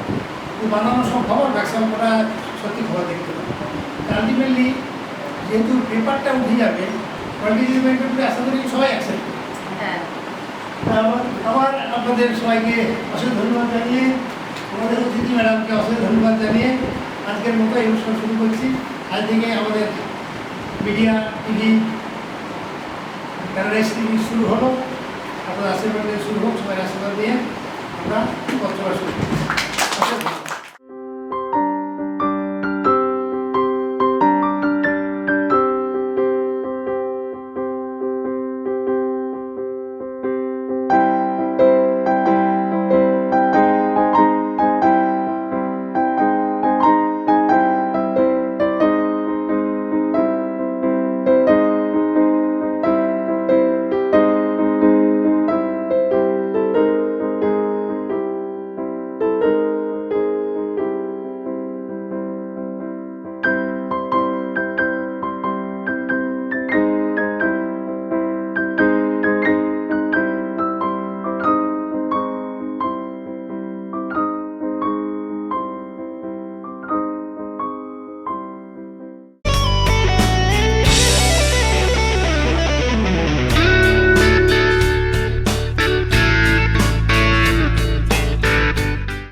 কিন্তু বানানো সব খবর ম্যাক্সিমাম কটা সত্যি খবর দেখতে পাবে। আলটিমেটলি যেহেতু পেপারটা উঠে যাবে, কন্টিনিউমেন্টের উপরে আশা করি সবাই অ্যাকসেপ্ট করবে। আবার আপনাদের সবাইকে অশেষ ধন্যবাদ জানিয়ে, আমাদের অতিথি ম্যাডামকে অশেষ ধন্যবাদ জানিয়ে আজকের মতো এই অনুষ্ঠান শুরু করছি। আজ থেকে আমাদের মিডিয়া টিভি প্যারাডাইস টিভি শুরু হলো, আপনার আশীর্বাদ শুরু হোক, সবাই আশীর্বাদ নিয়ে আমরা কথা শুরু করি।